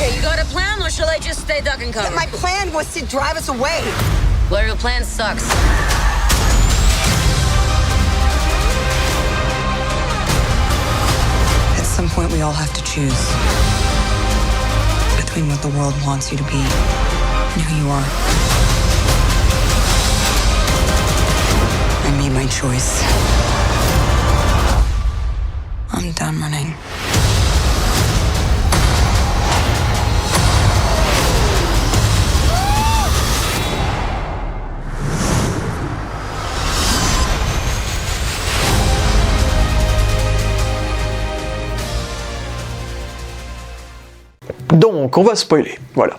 Okay, you got a plan, or shall I just stay duck and cover? My plan was to drive us away. Well, your plan sucks. At some point, we all have to choose between what the world wants you to be and who you are. I made my choice. I'm done running. Donc, on va spoiler, voilà.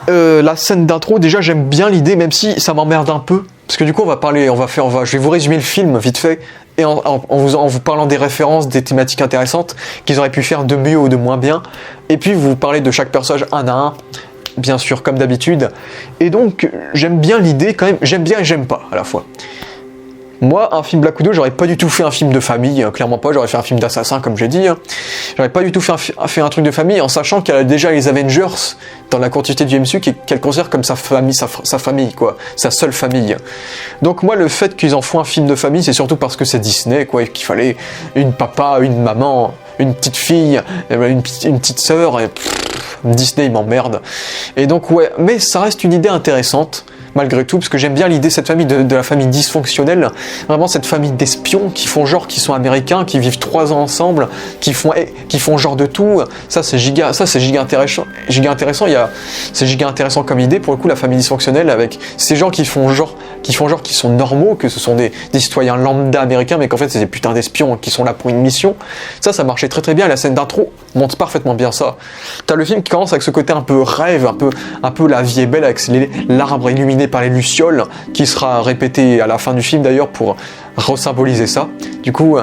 La scène d'intro, déjà, j'aime bien l'idée, même si ça m'emmerde un peu. Parce que du coup, je vais vous résumer le film vite fait, et en vous parlant des références, des thématiques intéressantes qu'ils auraient pu faire de mieux ou de moins bien. Et puis, vous parler de chaque personnage un à un, bien sûr, comme d'habitude. Et donc, j'aime bien l'idée quand même, j'aime bien et j'aime pas à la fois. Moi, un film Black Widow, j'aurais pas du tout fait un film de famille, clairement pas, j'aurais fait un film d'assassin comme j'ai dit. J'aurais pas du tout fait un truc de famille en sachant qu'elle a déjà les Avengers dans la continuité du MCU qu'elle considère comme sa famille, quoi, sa seule famille. Donc moi, le fait qu'ils en font un film de famille, c'est surtout parce que c'est Disney, quoi, et qu'il fallait une papa, une maman, une petite fille, une petite sœur, et Disney il m'emmerde. Et donc ouais, mais ça reste une idée intéressante. Malgré tout, parce que j'aime bien l'idée, cette famille de la famille dysfonctionnelle, vraiment cette famille d'espions qui font genre qu'ils sont américains, qui vivent 3 ans ensemble, qui font genre de tout. Ça c'est giga intéressant. C'est giga intéressant comme idée. Pour le coup, la famille dysfonctionnelle avec ces gens qui font genre qu'ils sont normaux, que ce sont des citoyens lambda américains, mais qu'en fait c'est des putains d'espions qui sont là pour une mission. Ça marchait très très bien. La scène d'intro montre parfaitement bien ça. T'as le film qui commence avec ce côté un peu rêve, un peu la vie est belle avec l'arbre illuminé par les lucioles, qui sera répété à la fin du film d'ailleurs pour resymboliser ça. Du coup,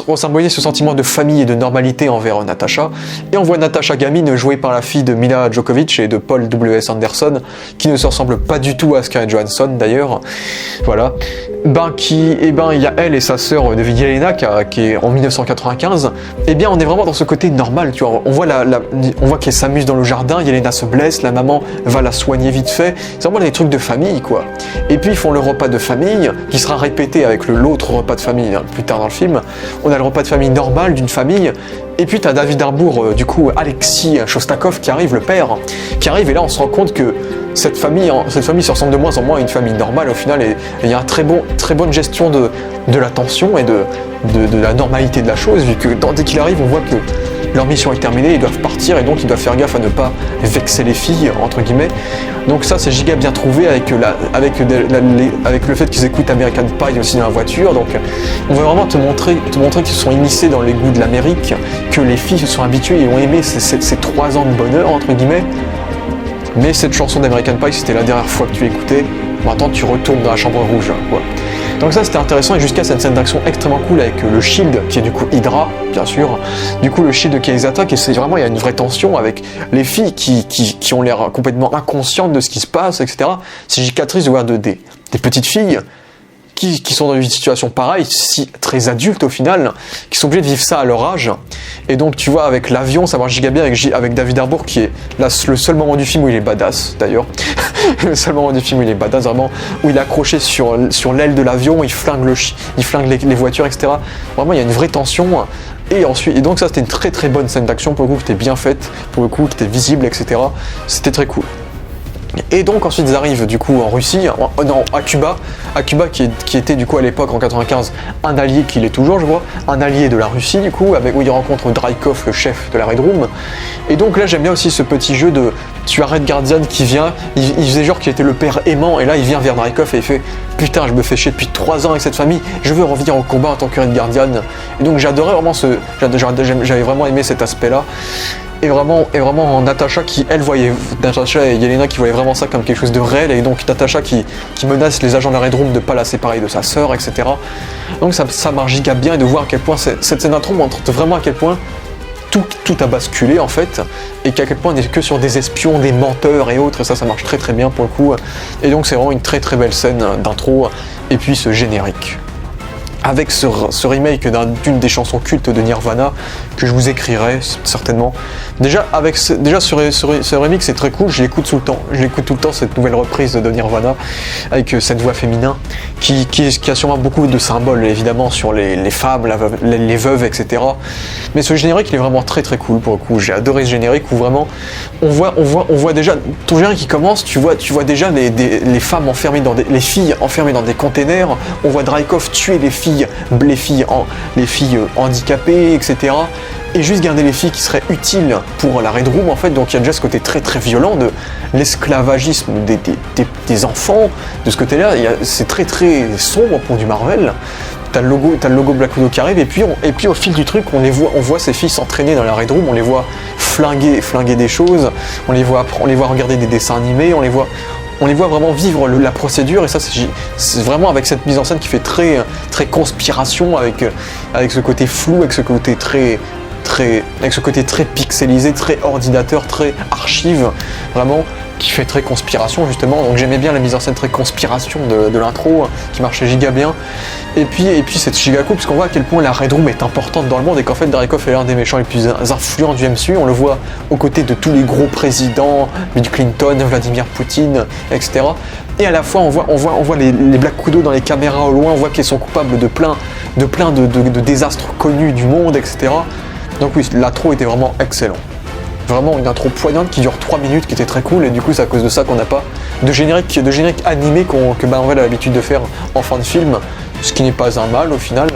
resymboliser ce sentiment de famille et de normalité envers Natasha. Et on voit Natasha gamine jouée par la fille de Mila Djokovic et de Paul W.S. Anderson, qui ne se ressemble pas du tout à Scarlett Johansson d'ailleurs. Voilà. Il y a elle et sa sœur de Yelena qui est en 1995. Et bien, on est vraiment dans ce côté normal, tu vois. On voit qu'elle s'amuse dans le jardin, Yelena se blesse, la maman va la soigner vite fait. C'est vraiment des trucs de famille, quoi. Et puis, ils font le repas de famille, qui sera répété avec l'autre repas de famille, hein, plus tard dans le film. On a le repas de famille normal d'une famille. Et puis, t'as David Harbour, du coup, Alexis Shostakov qui arrive, le père, qui arrive. Et là, on se rend compte que cette famille se ressemble de moins en moins à une famille normale au final, et il y a une très bonne gestion de la tension et de la normalité de la chose, vu que dès qu'il arrive, on voit que leur mission est terminée, ils doivent partir, et donc ils doivent faire gaffe à ne pas vexer les filles, entre guillemets. Donc ça, c'est giga bien trouvé avec le fait qu'ils écoutent American Pie aussi dans la voiture. Donc on veut vraiment te montrer qu'ils se sont initiés dans les goûts de l'Amérique, que les filles se sont habituées et ont aimé ces 3 ans de bonheur, entre guillemets. Mais cette chanson d'American Pie, c'était la dernière fois que tu l'écoutais. Maintenant, tu retournes dans la chambre rouge, quoi. Donc ça, c'était intéressant, et jusqu'à cette scène d'action extrêmement cool avec le Shield, qui est du coup Hydra, bien sûr. Du coup, le Shield qui les attaque, et c'est vraiment, il y a une vraie tension avec les filles qui ont l'air complètement inconscientes de ce qui se passe, etc. C'est gigatrice de voir des petites filles qui sont dans une situation pareille, très adulte au final, qui sont obligés de vivre ça à leur âge. Et donc tu vois, avec l'avion, ça marche giga bien avec David Harbour, qui est le seul moment du film où il est badass d'ailleurs. Le seul moment du film où il est badass, vraiment, où il est accroché sur l'aile de l'avion, il flingue les voitures, etc. Vraiment, il y a une vraie tension. Et donc ça, c'était une très très bonne scène d'action, pour le coup, qui était bien faite, pour le coup, qui était visible, etc. C'était très cool. Et donc ensuite ils arrivent du coup en Russie, à Cuba qui était du coup à l'époque en 95 un allié, qu'il est toujours je vois, un allié de la Russie du coup, où il rencontre Dreykov, le chef de la Red Room. Et donc là j'aime bien aussi ce petit jeu de, tu as Red Guardian qui vient, il faisait genre qu'il était le père aimant, et là il vient vers Dreykov et il fait putain, je me fais chier depuis 3 ans avec cette famille, je veux revenir au combat en tant que Red Guardian. Et donc j'adorais vraiment j'avais vraiment aimé cet aspect là. Et vraiment Natasha et Yelena qui voyaient vraiment ça comme quelque chose de réel, et donc Natasha qui menace les agents de la Red Room de ne pas la séparer de sa sœur, etc. Donc ça marche giga bien, et de voir à quel point cette scène d'intro montre vraiment à quel point tout a basculé en fait, et qu'à quel point on n'est que sur des espions, des menteurs et autres, et ça marche très très bien pour le coup. Et donc c'est vraiment une très très belle scène d'intro, et puis ce générique. avec ce remake d'une des chansons cultes de Nirvana que je vous écrirai certainement. Déjà ce remix c'est très cool, je l'écoute tout le temps cette nouvelle reprise de Nirvana avec cette voix féminin qui a sûrement beaucoup de symboles évidemment sur les femmes, les veuves, etc. Mais ce générique il est vraiment très très cool pour le coup. J'ai adoré ce générique où vraiment on voit déjà ton générique qui commence, tu vois déjà les femmes enfermées les filles enfermées dans des containers. On voit Dreykov tuer les filles handicapées, etc. Et juste garder les filles qui seraient utiles pour la Red Room en fait. Donc il y a déjà ce côté très très violent de l'esclavagisme des enfants. De ce côté-là, c'est très très sombre pour du Marvel. T'as le logo Black Widow qui arrive et puis au fil du truc on voit ces filles s'entraîner dans la Red Room, on les voit flinguer des choses, on les voit regarder des dessins animés, on les voit vraiment vivre la procédure, et ça c'est vraiment avec cette mise en scène qui fait très très conspiration, avec ce côté flou, avec ce côté très pixelisé, très ordinateur, très archive, vraiment qui fait très conspiration justement. Donc j'aimais bien la mise en scène très conspiration de l'intro qui marchait giga bien. Et puis c'est giga cool parce qu'on voit à quel point la Red Room est importante dans le monde et qu'en fait Dreykov est l'un des méchants les plus influents du MCU. On le voit aux côtés de tous les gros présidents, Bill Clinton, Vladimir Poutine, etc. Et à la fois on voit les Black Widow dans les caméras au loin, on voit qu'ils sont coupables de plein de désastres connus du monde, etc. Donc oui, l'intro était vraiment excellent. Vraiment une intro poignante qui dure 3 minutes, qui était très cool, et du coup c'est à cause de ça qu'on n'a pas de générique animé que Marvel a l'habitude de faire en fin de film, ce qui n'est pas un mal au final.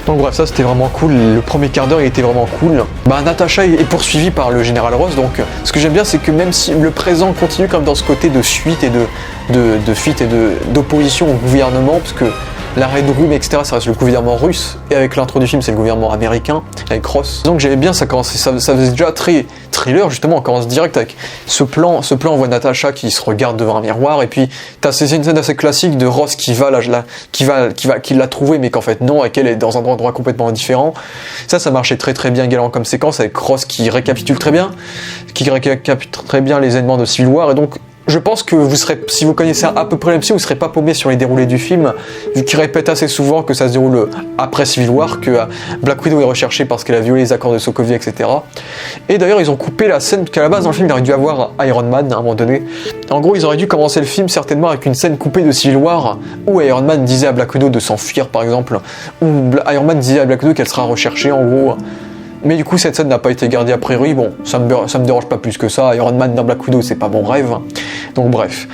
Donc bref, ça c'était vraiment cool, le premier quart d'heure il était vraiment cool. Natasha est poursuivie par le général Ross, donc ce que j'aime bien c'est que même si le présent continue comme dans ce côté de fuite et d'opposition au gouvernement, parce que la Red Room, etc., ça reste le gouvernement russe, et avec l'intro du film, c'est le gouvernement américain, avec Ross. Donc j'aimais bien, ça faisait déjà très thriller, justement, on commence direct avec ce plan, on voit Natasha qui se regarde devant un miroir, et puis c'est une scène assez classique de Ross qui l'a trouvée, mais qu'en fait non, et qu'elle est dans un endroit complètement différent. Ça marchait très très bien également comme séquence, avec Ross qui récapitule très bien les événements de Civil War, et donc je pense que si vous connaissez à peu près l'MCU, vous ne serez pas paumé sur les déroulés du film, vu qu'il répète assez souvent que ça se déroule après Civil War, que Black Widow est recherchée parce qu'elle a violé les accords de Sokovie, etc. Et d'ailleurs, ils ont coupé la scène qu'à la base dans le film, il aurait dû avoir Iron Man à un moment donné. En gros, ils auraient dû commencer le film certainement avec une scène coupée de Civil War, où Iron Man disait à Black Widow de s'enfuir, par exemple, ou Iron Man disait à Black Widow qu'elle sera recherchée, en gros. Mais du coup, cette scène n'a pas été gardée a priori. Bon, ça me dérange pas plus que ça. Iron Man dans Black Widow, c'est pas mon rêve. Donc bref.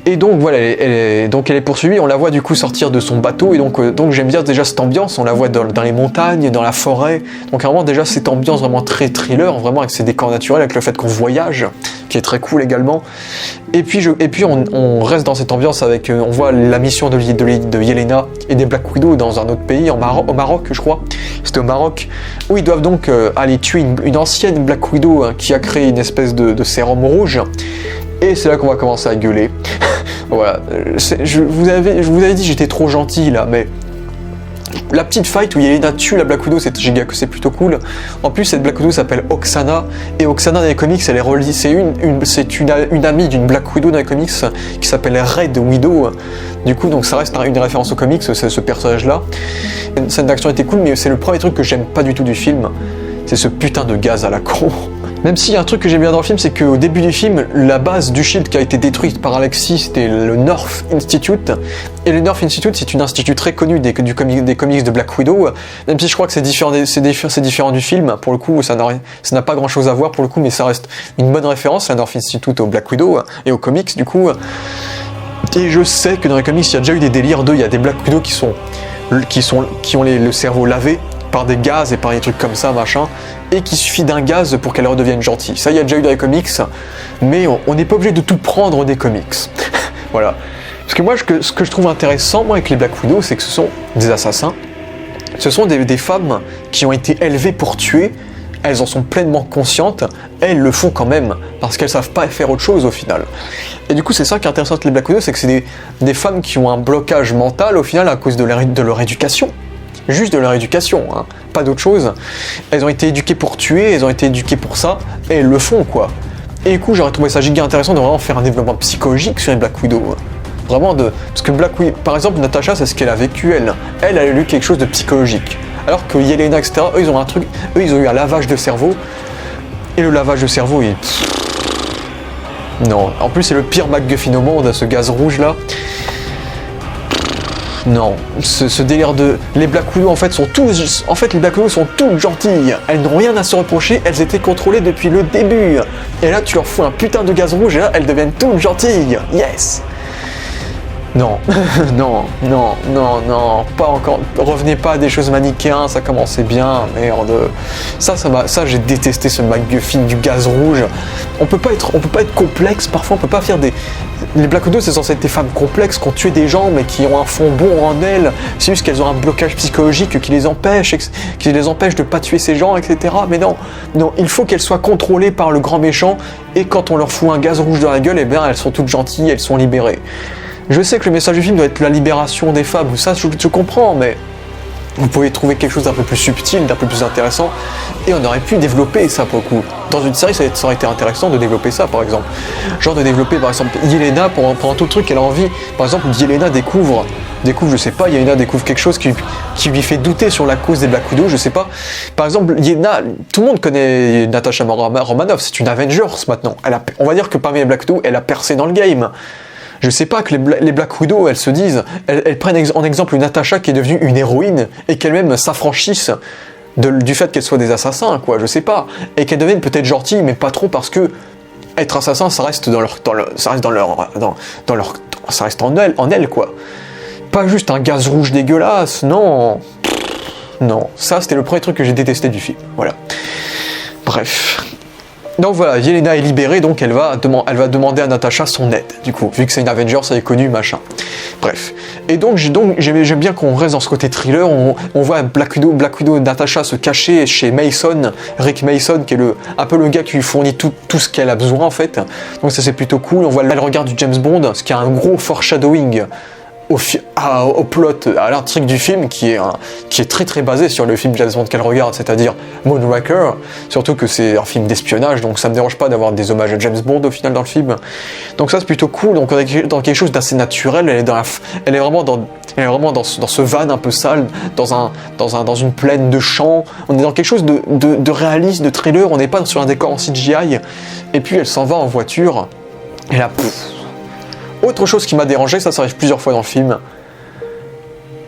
Et donc voilà, elle est poursuivie. On la voit du coup sortir de son bateau. Et donc j'aime bien déjà cette ambiance. On la voit dans les montagnes, dans la forêt. Donc vraiment déjà cette ambiance vraiment très thriller, vraiment avec ses décors naturels, avec le fait qu'on voyage, qui est très cool également. Et puis on reste dans cette ambiance avec, on voit la mission de Yelena et des Black Widow dans un autre pays, au Maroc je crois. C'était au Maroc, où ils doivent donc aller tuer une ancienne Black Widow qui a créé une espèce de sérum rouge. Et c'est là qu'on va commencer à gueuler. Voilà, je vous avais dit j'étais trop gentil là, mais la petite fight où Yelena tue la Black Widow, c'est plutôt cool. En plus, cette Black Widow s'appelle Oksana, et Oksana dans les comics, elle est reliée, c'est une amie d'une Black Widow dans les comics qui s'appelle Red Widow. Du coup, donc ça reste une référence aux comics, ce personnage-là. Une scène d'action était cool, mais c'est le premier truc que j'aime pas du tout du film, c'est ce putain de gaz à la con. Même s'il y a un truc que j'aime bien dans le film, c'est qu'au début du film, la base du SHIELD qui a été détruite par Alexis, c'était le North Institute. Et le North Institute, c'est une institut très connu des comics de Black Widow. Même si je crois que c'est différent du film, pour le coup, ça n'a pas grand chose à voir pour le coup, mais ça reste une bonne référence, la North Institute au Black Widow et aux comics du coup. Et je sais que dans les comics, il y a déjà eu des délires il y a des Black Widow qui ont le cerveau lavé par des gaz et par des trucs comme ça, machin, et qu'il suffit d'un gaz pour qu'elle redevienne gentille. Ça, il y a déjà eu dans les comics, mais on n'est pas obligé de tout prendre des comics. Voilà. Parce que moi, ce que je trouve intéressant, moi, avec les Black Widow, c'est que ce sont des assassins, ce sont des femmes qui ont été élevées pour tuer, elles en sont pleinement conscientes, et elles le font quand même, parce qu'elles savent pas faire autre chose au final. Et du coup, c'est ça qui est intéressant avec les Black Widow, c'est que c'est des femmes qui ont un blocage mental, au final, à cause de leur éducation. Juste de leur éducation, hein, pas d'autre chose. Elles ont été éduquées pour tuer, elles ont été éduquées pour ça, et elles le font, quoi. Et du coup, j'aurais trouvé ça giga intéressant de vraiment faire un développement psychologique sur les Black Widow. Vraiment parce que Black Widow, par exemple, Natasha, c'est ce qu'elle a vécu, elle a eu quelque chose de psychologique. Alors que Yelena, etc., eux, ils ont eu un lavage de cerveau. Et le lavage de cerveau, non. En plus, c'est le pire MacGuffin au monde, ce gaz rouge là. Non, ce délire de... Les Black Widow, en fait, les Black Widow sont toutes gentilles. Elles n'ont rien à se reprocher, elles étaient contrôlées depuis le début. Et là, tu leur fous un putain de gaz rouge et là, elles deviennent toutes gentilles. Yes. Non, non, pas encore. Revenez pas à des choses manichéennes, ça commençait bien, merde. Ça j'ai détesté ce MacGuffin du gaz rouge. On peut pas être complexe, parfois on peut pas faire des... Les Black Widow, c'est censé être des femmes complexes qui ont tué des gens, mais qui ont un fond bon en elles. C'est juste qu'elles ont un blocage psychologique qui les empêche de pas tuer ces gens, etc. Mais non, il faut qu'elles soient contrôlées par le grand méchant, et quand on leur fout un gaz rouge dans la gueule, eh bien elles sont toutes gentilles, elles sont libérées. Je sais que le message du film doit être la libération des femmes, ça je comprends, mais vous pouvez trouver quelque chose d'un peu plus subtil, d'un peu plus intéressant, et on aurait pu développer ça pour le coup. Dans une série, ça aurait été intéressant de développer ça, par exemple. Genre de développer, par exemple, Yelena, pendant tout le truc, elle a envie, par exemple, Yelena découvre, je sais pas, Yelena découvre quelque chose qui lui fait douter sur la cause des Black Widow, je sais pas. Par exemple, Yelena, tout le monde connaît Natasha Romanoff, c'est une Avengers maintenant. On va dire que parmi les Black Widow, elle a percé dans le game. Je sais pas que les Black Widow, elles se disent, elles prennent en exemple une Natasha qui est devenue une héroïne et qu'elle-même s'affranchissent du fait qu'elles soient des assassins, quoi, je sais pas. Et qu'elles deviennent peut-être gentilles, mais pas trop parce que être assassin, ça reste ça reste en elles, quoi. Pas juste un gaz rouge dégueulasse, non. Non, ça c'était le premier truc que j'ai détesté du film, voilà. Bref. Donc voilà, Yelena est libérée, donc elle va demander à Natasha son aide, du coup, vu que c'est une Avenger, ça est connu, machin. Bref. Et donc j'aime bien qu'on reste dans ce côté thriller, on voit Black Widow et Natasha se cacher chez Rick Mason, qui est un peu le gars qui lui fournit tout ce qu'elle a besoin en fait. Donc ça c'est plutôt cool, on voit le regard du James Bond, ce qui a un gros foreshadowing au plot, à l'intrigue du film qui est très très basé sur le film James Bond qu'elle regarde, c'est-à-dire Moonraker, surtout que c'est un film d'espionnage, donc ça me dérange pas d'avoir des hommages à James Bond au final dans le film. Donc ça c'est plutôt cool, donc on est dans quelque chose d'assez naturel, elle est vraiment dans ce van un peu sale, dans une plaine de champs, on est dans quelque chose de réaliste, de thriller, on n'est pas sur un décor en CGI, et puis elle s'en va en voiture, et là, autre chose qui m'a dérangé, ça arrive plusieurs fois dans le film.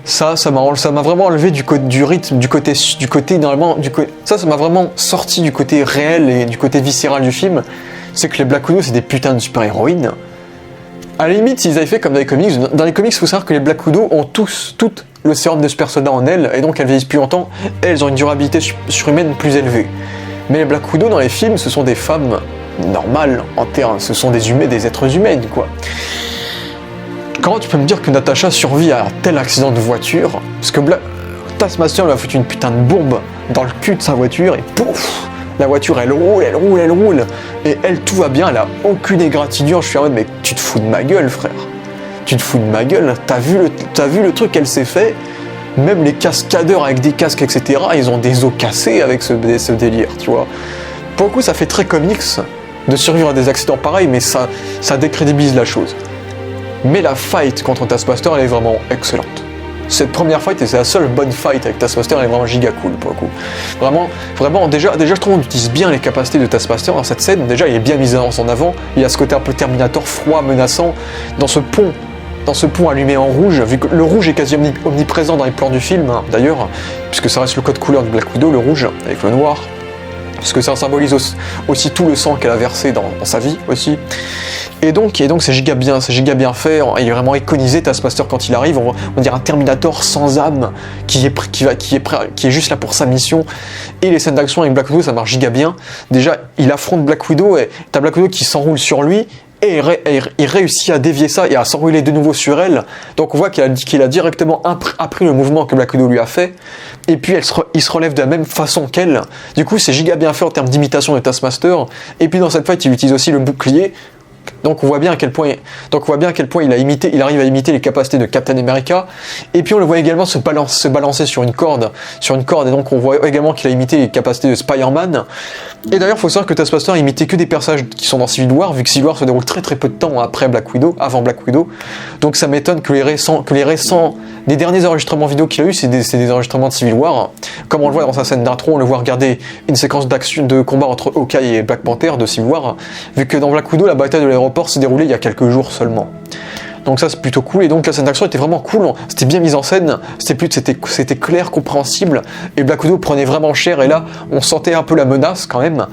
Ça m'a vraiment enlevé du rythme, ça m'a vraiment sorti du côté réel et du côté viscéral du film. C'est que les Black Widow, c'est des putains de super-héroïnes. À la limite, s'ils avaient fait comme dans les comics, il faut savoir que les Black Widow ont toutes le sérum de super soldat en elles, et donc elles vieillissent plus longtemps, et elles ont une durabilité surhumaine plus élevée. Mais les Black Widow dans les films, ce sont des femmes normales en termes, ce sont des êtres humains, quoi. Comment tu peux me dire que Natasha survit à un tel accident de voiture? Parce que Taskmaster lui a foutu une putain de bombe dans le cul de sa voiture et pouf, la voiture elle roule, et elle tout va bien, elle a aucune égratignure. Je suis en mode, mais tu te fous de ma gueule, frère, tu te fous de ma gueule, t'as vu le truc qu'elle s'est fait? Même les cascadeurs avec des casques, etc., ils ont des os cassés avec ce délire, tu vois. Pour le coup, ça fait très comics de survivre à des accidents pareils, mais ça décrédibilise la chose. Mais la fight contre Taskmaster, elle est vraiment excellente. Cette première fight, et c'est la seule bonne fight avec Taskmaster, elle est vraiment giga cool pour le coup. Vraiment, déjà je trouve qu'on utilise bien les capacités de Taskmaster dans cette scène. Déjà, il est bien mis en avant. Il y a ce côté un peu Terminator, froid, menaçant, dans ce pont allumé en rouge, vu que le rouge est quasi omniprésent dans les plans du film, hein, d'ailleurs, puisque ça reste le code couleur du Black Widow, le rouge, avec le noir. Parce que ça symbolise aussi tout le sang qu'elle a versé dans sa vie aussi. Et donc c'est giga bien fait, il est vraiment iconisé Taskmaster quand il arrive, on dirait un Terminator sans âme qui est juste là pour sa mission. Et les scènes d'action avec Black Widow, ça marche giga bien. Déjà, il affronte Black Widow et t'as Black Widow qui s'enroule sur lui. Et il réussit à dévier ça et à s'enrouler de nouveau sur elle. Donc on voit qu'il a directement appris le mouvement que Black Widow lui a fait. Et puis il se relève de la même façon qu'elle. Du coup c'est giga bien fait en termes d'imitation de Taskmaster. Et puis dans cette fight il utilise aussi le bouclier. Donc on voit bien à quel point, il arrive à imiter les capacités de Captain America. Et puis on le voit également se balancer sur une corde, et donc on voit également qu'il a imité les capacités de Spider-Man. Et d'ailleurs, il faut savoir que Taskmaster a imité que des personnages qui sont dans Civil War, vu que Civil War se déroule très très peu de temps avant Black Widow. Donc ça m'étonne que les derniers enregistrements vidéo qu'il a eu, c'est des enregistrements de Civil War. Comme on le voit dans sa scène d'intro, on le voit regarder une séquence de combat entre Hawkeye et Black Panther de Civil War, vu que dans Black Widow, la bataille de l'aéroport s'est déroulée il y a quelques jours seulement. Donc ça c'est plutôt cool, et donc la scène d'action était vraiment cool, c'était bien mise en scène, c'était clair, compréhensible, et Black Widow prenait vraiment cher, et là on sentait un peu la menace quand même.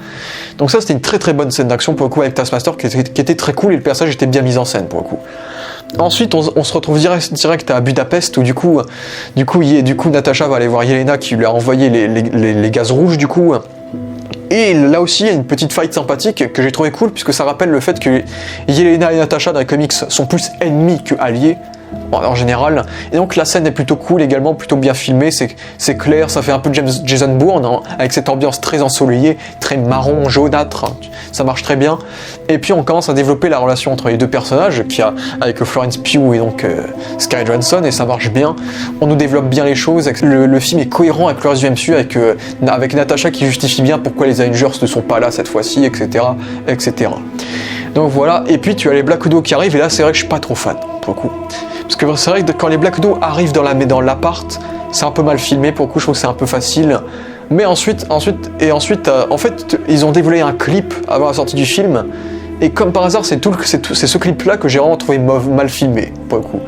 Donc ça c'était une très très bonne scène d'action pour le coup avec Taskmaster qui était très cool, et le personnage était bien mis en scène pour le coup. Ensuite on se retrouve direct à Budapest où du coup Natasha va aller voir Yelena qui lui a envoyé les gaz rouges du coup. Et là aussi, il y a une petite fight sympathique que j'ai trouvé cool, puisque ça rappelle le fait que Yelena et Natasha dans les comics sont plus ennemis que alliés, en général. Et donc la scène est plutôt cool également, plutôt bien filmée, c'est clair, ça fait un peu Jason Bourne, hein, avec cette ambiance très ensoleillée, très marron, jaunâtre, ça marche très bien. Et puis on commence à développer la relation entre les deux personnages, avec Florence Pugh et donc Scarlett Johansson, et ça marche bien. On nous développe bien les choses, le film est cohérent avec le reste du MCU, avec Natasha qui justifie bien pourquoi les Avengers ne sont pas là cette fois-ci, etc., etc. Donc voilà, et puis tu as les Black Widow qui arrivent, et là c'est vrai que je suis pas trop fan, pour le coup. Parce que c'est vrai que quand les Black Widow arrivent dans l'appart, c'est un peu mal filmé, pour le coup je trouve que c'est un peu facile. Mais ensuite, en fait, ils ont dévoilé un clip avant la sortie du film, et comme par hasard, c'est ce clip-là que j'ai vraiment trouvé mal filmé, pour le coup.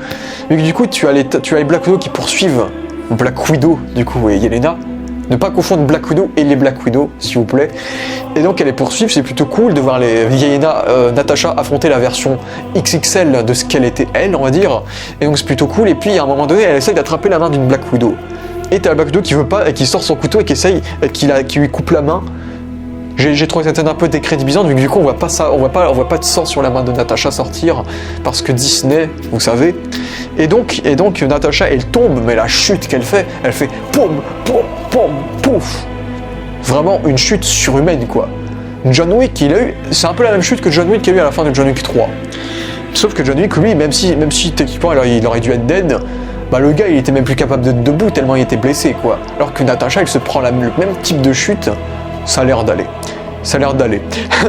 Mais du coup, tu as les Black Widow qui poursuivent Black Widow, du coup, et Yelena. Ne pas confondre Black Widow et les Black Widow, s'il vous plaît. Et donc elle les poursuivre, c'est plutôt cool de voir Natasha affronter la version XXL de ce qu'elle était elle, on va dire. Et donc c'est plutôt cool, et puis à un moment donné, elle essaye d'attraper la main d'une Black Widow. Et t'as la Black Widow qui veut pas, et qui sort son couteau et qui lui coupe la main. J'ai trouvé cette scène un peu décrédibilisante, vu que du coup on voit pas de sang sur la main de Natasha sortir, parce que Disney, vous savez. Et donc Natasha elle tombe, mais la chute qu'elle fait, elle fait poum, poum, poum, pouf. Vraiment une chute surhumaine quoi. John Wick c'est un peu la même chute que John Wick qu'il a eu à la fin de John Wick 3. Sauf que John Wick lui, même si techniquement il aurait dû être dead, bah le gars il était même plus capable d'être debout tellement il était blessé quoi. Alors que Natasha elle se prend le même type de chute. Ça a l'air d'aller.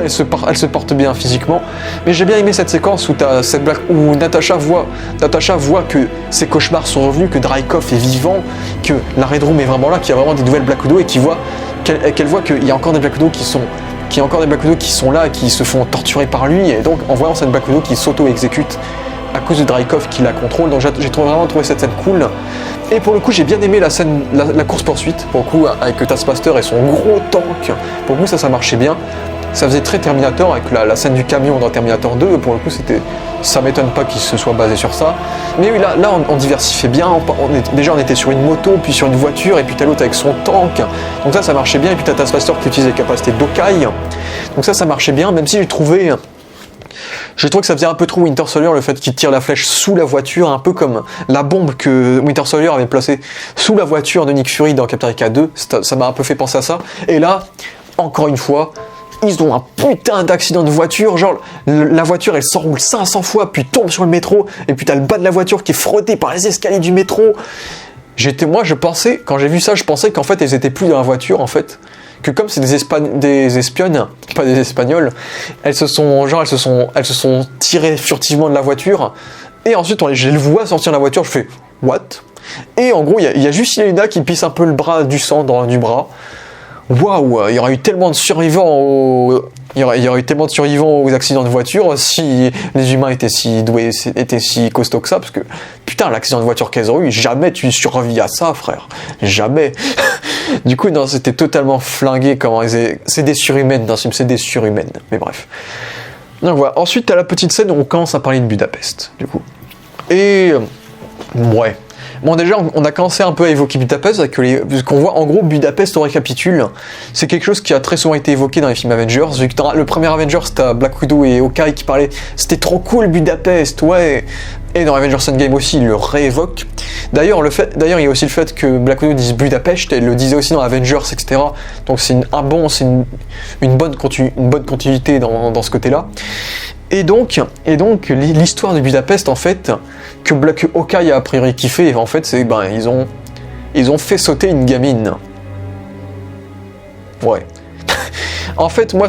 Elle se porte bien physiquement. Mais j'ai bien aimé cette séquence où Natasha voit que ses cauchemars sont revenus, que Dreykov est vivant, que la Red Room est vraiment là, qu'il y a vraiment des nouvelles Black Widow, et qu'elle voit qu'il y a encore des Black Widow qui sont là et qui se font torturer par lui. Et donc en voyant cette Black Widow qui s'auto-exécute à cause de Dreykov qui la contrôle, donc j'ai vraiment trouvé cette scène cool. Et pour le coup j'ai bien aimé la course poursuite, pour le coup avec Taskmaster et son gros tank, pour le coup ça marchait bien, ça faisait très Terminator avec la scène du camion dans Terminator 2, pour le coup ça m'étonne pas qu'il se soit basé sur ça. Mais oui là on diversifiait bien, on était sur une moto, puis sur une voiture, et puis t'as l'autre avec son tank, donc ça marchait bien, et puis t'as Taskmaster qui utilise les capacités d'Hawkeye, donc ça marchait bien, même si j'ai trouvé que ça faisait un peu trop Winter Soldier, le fait qu'il tire la flèche sous la voiture, un peu comme la bombe que Winter Soldier avait placée sous la voiture de Nick Fury dans Captain America 2, ça m'a un peu fait penser à ça. Et là, encore une fois, ils ont un putain d'accident de voiture, genre la voiture elle s'enroule 500 fois, puis tombe sur le métro, et puis t'as le bas de la voiture qui est frotté par les escaliers du métro. Quand j'ai vu ça, je pensais qu'en fait elles étaient plus dans la voiture en fait. Que comme c'est des espionnes, pas des espagnols, elles se sont tirées furtivement de la voiture, et ensuite je les vois sortir de la voiture, je fais what? Et en gros il y a juste Yelena qui pisse un peu du sang du bras. Waouh, il y aurait eu tellement de survivants aux accidents de voiture si les humains étaient si doués, étaient si costauds que ça, parce que putain l'accident de voiture qu'elles ont eu, jamais tu survis à ça frère, jamais. Du coup non, c'était totalement flingué, c'est des surhumaines dans ce film, c'est des surhumaines, mais bref. Donc voilà, ensuite t'as la petite scène où on commence à parler de Budapest, du coup. Et ouais. Bon déjà on a commencé un peu à évoquer Budapest, parce qu'on voit en gros Budapest, on récapitule, c'est quelque chose qui a très souvent été évoqué dans les films Avengers, vu que dans le premier Avengers c'était Black Widow et Hawkeye qui parlaient, c'était trop cool Budapest, ouais, et dans Avengers Endgame aussi ils le réévoquent. D'ailleurs il y a aussi le fait que Black Widow dise Budapest, elle le disait aussi dans Avengers, etc. Donc c'est une bonne continuité dans ce côté-là. Et donc l'histoire de Budapest, en fait, que Hawkeye a priori kiffé, en fait, c'est ils ont fait sauter une gamine. Ouais. En fait, moi,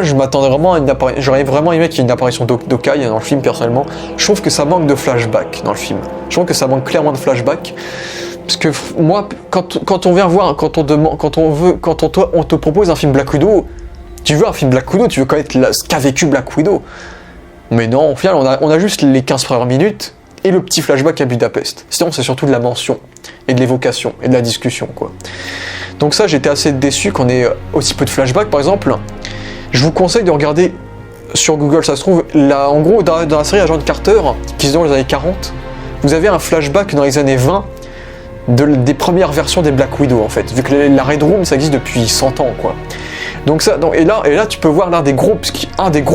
je m'attendais vraiment à j'aurais vraiment aimé qu'il y ait une apparition d'Hawkeye dans le film, personnellement. Je trouve que ça manque de flashback dans le film. Je trouve que ça manque clairement de flashback. Parce que moi, quand on vient voir, quand on te propose un film Black Widow, tu veux un film Black Widow, tu veux connaître ce qu'a vécu Black Widow. Mais non, au final, on a juste les 15 premières minutes et le petit flashback à Budapest. Sinon, c'est surtout de la mention, et de l'évocation, et de la discussion, quoi. Donc ça, j'étais assez déçu qu'on ait aussi peu de flashback. Par exemple, je vous conseille de regarder sur Google, ça se trouve, en gros, dans la série Agent Carter, qui se déroule dans les années 40, vous avez un flashback dans les années 20 des premières versions des Black Widow, en fait. Vu que la Red Room, ça existe depuis 100 ans, quoi. Donc et là, tu peux voir un des gros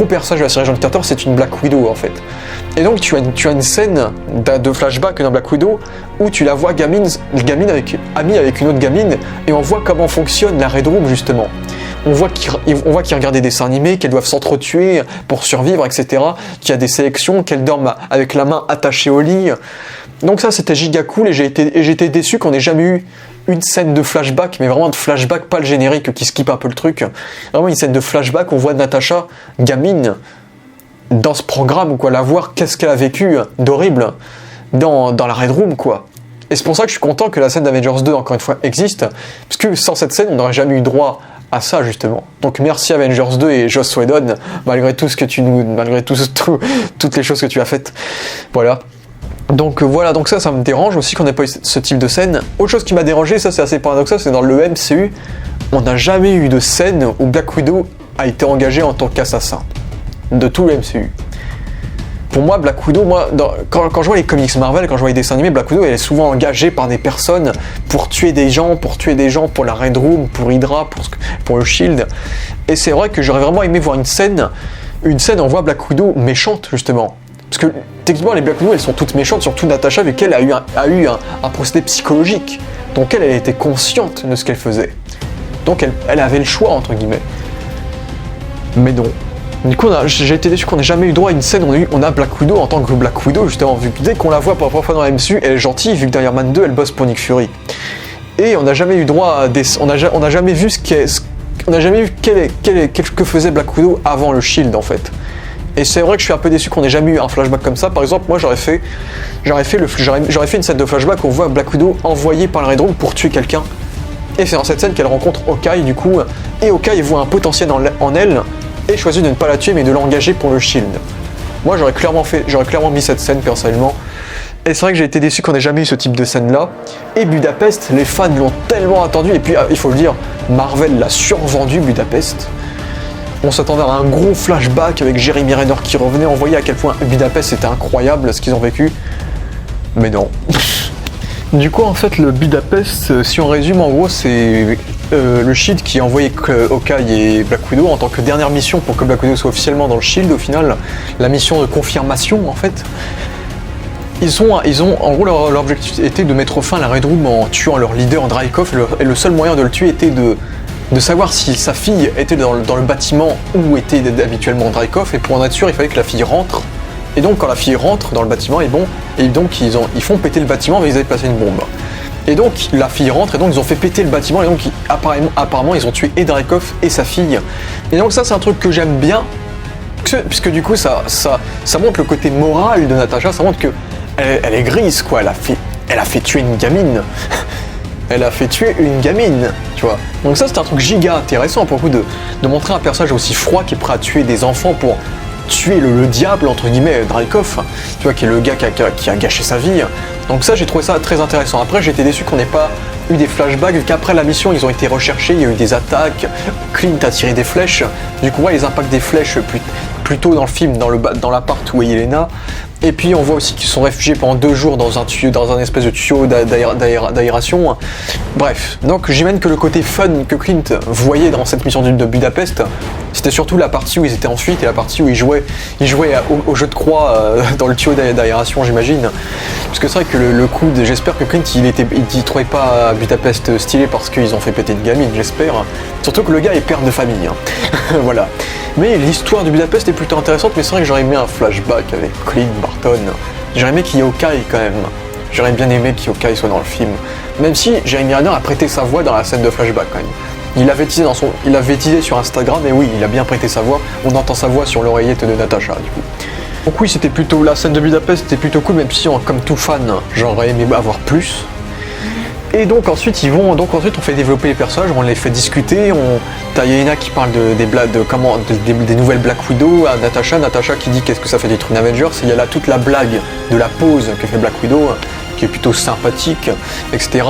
personnages de la série Agent Carter, c'est une Black Widow, en fait. Et donc, tu as une scène de flashback dans Black Widow où tu la vois amie avec une autre gamine, et on voit comment fonctionne la Red Room, justement. On voit qu'ils regardent des dessins animés, qu'elles doivent s'entretuer pour survivre, etc. Qu'il y a des sélections, qu'elles dorment avec la main attachée au lit. Donc ça, c'était giga cool, et j'ai été déçu qu'on n'ait jamais eu une scène de flashback, mais vraiment de flashback, pas le générique qui skip un peu le truc. Vraiment une scène de flashback, on voit Natasha, gamine, dans ce programme, quoi, la voir, qu'est-ce qu'elle a vécu d'horrible dans la Red Room, quoi. Et c'est pour ça que je suis content que la scène d'Avengers 2, encore une fois, existe, parce que sans cette scène, on n'aurait jamais eu droit à ça, justement. Donc merci Avengers 2 et Joss Whedon, malgré tout toutes les choses que tu as faites. Voilà. Donc donc ça me dérange aussi qu'on n'ait pas eu ce type de scène. Autre chose qui m'a dérangé, ça c'est assez paradoxal, c'est dans le MCU, on n'a jamais eu de scène où Black Widow a été engagée en tant qu'assassin. De tout le MCU. Pour moi, Black Widow, quand je vois les comics Marvel, quand je vois les dessins animés, Black Widow, elle est souvent engagée par des personnes pour tuer des gens pour la Red Room, pour Hydra, pour le Shield. Et c'est vrai que j'aurais vraiment aimé voir une scène où on voit Black Widow méchante, justement. Parce que techniquement, les Black Widow, elles sont toutes méchantes, surtout Natasha, vu qu'elle a eu un procédé psychologique. Donc elle était consciente de ce qu'elle faisait. Donc elle avait le choix, entre guillemets. Mais non. Du coup, j'ai été déçu qu'on n'ait jamais eu droit à une scène où on a Black Widow en tant que Black Widow, justement, vu que dès qu'on la voit pour la première fois dans la MCU, elle est gentille, vu que derrière Man 2, elle bosse pour Nick Fury. Et on n'a jamais eu droit à on n'a jamais vu que faisait Black Widow avant le Shield, en fait. Et c'est vrai que je suis un peu déçu qu'on n'ait jamais eu un flashback comme ça. Par exemple, moi j'aurais fait une scène de flashback où on voit Black Widow envoyée par la Red Room pour tuer quelqu'un. Et c'est dans cette scène qu'elle rencontre Hawkeye, du coup, et Hawkeye voit un potentiel en elle, et choisit de ne pas la tuer mais de l'engager pour le Shield. Moi j'aurais clairement mis cette scène personnellement. Et c'est vrai que j'ai été déçu qu'on n'ait jamais eu ce type de scène là. Et Budapest, les fans l'ont tellement attendu, et puis il faut le dire, Marvel l'a survendu Budapest. On s'attendait à un gros flashback avec Jeremy Renner qui revenait, on voyait à quel point Budapest c'était incroyable ce qu'ils ont vécu. Mais non. Du coup, en fait, le Budapest, si on résume, en gros, c'est le Shield qui a envoyé Hawkeye et Black Widow en tant que dernière mission pour que Black Widow soit officiellement dans le Shield, au final. La mission de confirmation, en fait. En gros, leur objectif était de mettre fin à la Red Room en tuant leur leader, Dreykov, et le seul moyen de le tuer était de savoir si sa fille était dans le bâtiment où était habituellement Dreykov, et pour en être sûr, il fallait que la fille rentre. Et donc quand la fille rentre dans le bâtiment, ils font péter le bâtiment, mais ils avaient placé une bombe. Et donc la fille rentre, et donc ils ont fait péter le bâtiment, et donc apparemment ils ont tué et Dreykov et sa fille. Et donc ça c'est un truc que j'aime bien, puisque du coup ça montre le côté moral de Natasha, ça montre que elle est grise, quoi, elle a fait tuer une gamine. Elle a fait tuer une gamine, tu vois. Donc ça c'est un truc giga intéressant pour le coup de montrer un personnage aussi froid qui est prêt à tuer des enfants pour tuer le diable, entre guillemets, Dreykov, tu vois, qui est le gars qui a gâché sa vie. Donc ça, j'ai trouvé ça très intéressant. Après, j'ai été déçu qu'on n'ait pas eu des flashbacks, vu qu'après la mission, ils ont été recherchés, il y a eu des attaques, Clint a tiré des flèches, du coup, on voit les impacts des flèches plus tôt dans le film, dans l'appart où est Yelena. Et puis on voit aussi qu'ils sont réfugiés pendant 2 jours dans un espèce de tuyau d'aération. Bref, donc j'imagine que le côté fun que Clint voyait dans cette mission de Budapest, c'était surtout la partie où ils étaient en fuite et la partie où ils jouaient au jeu de croix dans le tuyau d'aération, j'imagine. Parce que c'est vrai que le coup, j'espère que Clint il trouvait pas Budapest stylé parce qu'ils ont fait péter une gamine, j'espère. Surtout que le gars est père de famille, hein. Voilà. Mais l'histoire de Budapest est plutôt intéressante, mais c'est vrai que j'aurais aimé un flashback avec Clint Barton. J'aurais aimé qu'il y ait Hawkeye quand même. J'aurais bien aimé qu'Hawkeye soit dans le film. Même si Jeremy Renner a prêté sa voix dans la scène de flashback quand même. Il avait teasé sur Instagram, et oui, il a bien prêté sa voix. On entend sa voix sur l'oreillette de Natasha, du coup. Donc oui, c'était plutôt la scène de Budapest, c'était plutôt cool, même si, comme tout fan, j'aurais aimé avoir plus. Et donc ensuite on fait développer les personnages, on les fait discuter, t'as Yelena qui parle des nouvelles Black Widow, à Natasha qui dit qu'est-ce que ça fait d'être une Avengers, et il y a là toute la blague de la pose que fait Black Widow, qui est plutôt sympathique, etc.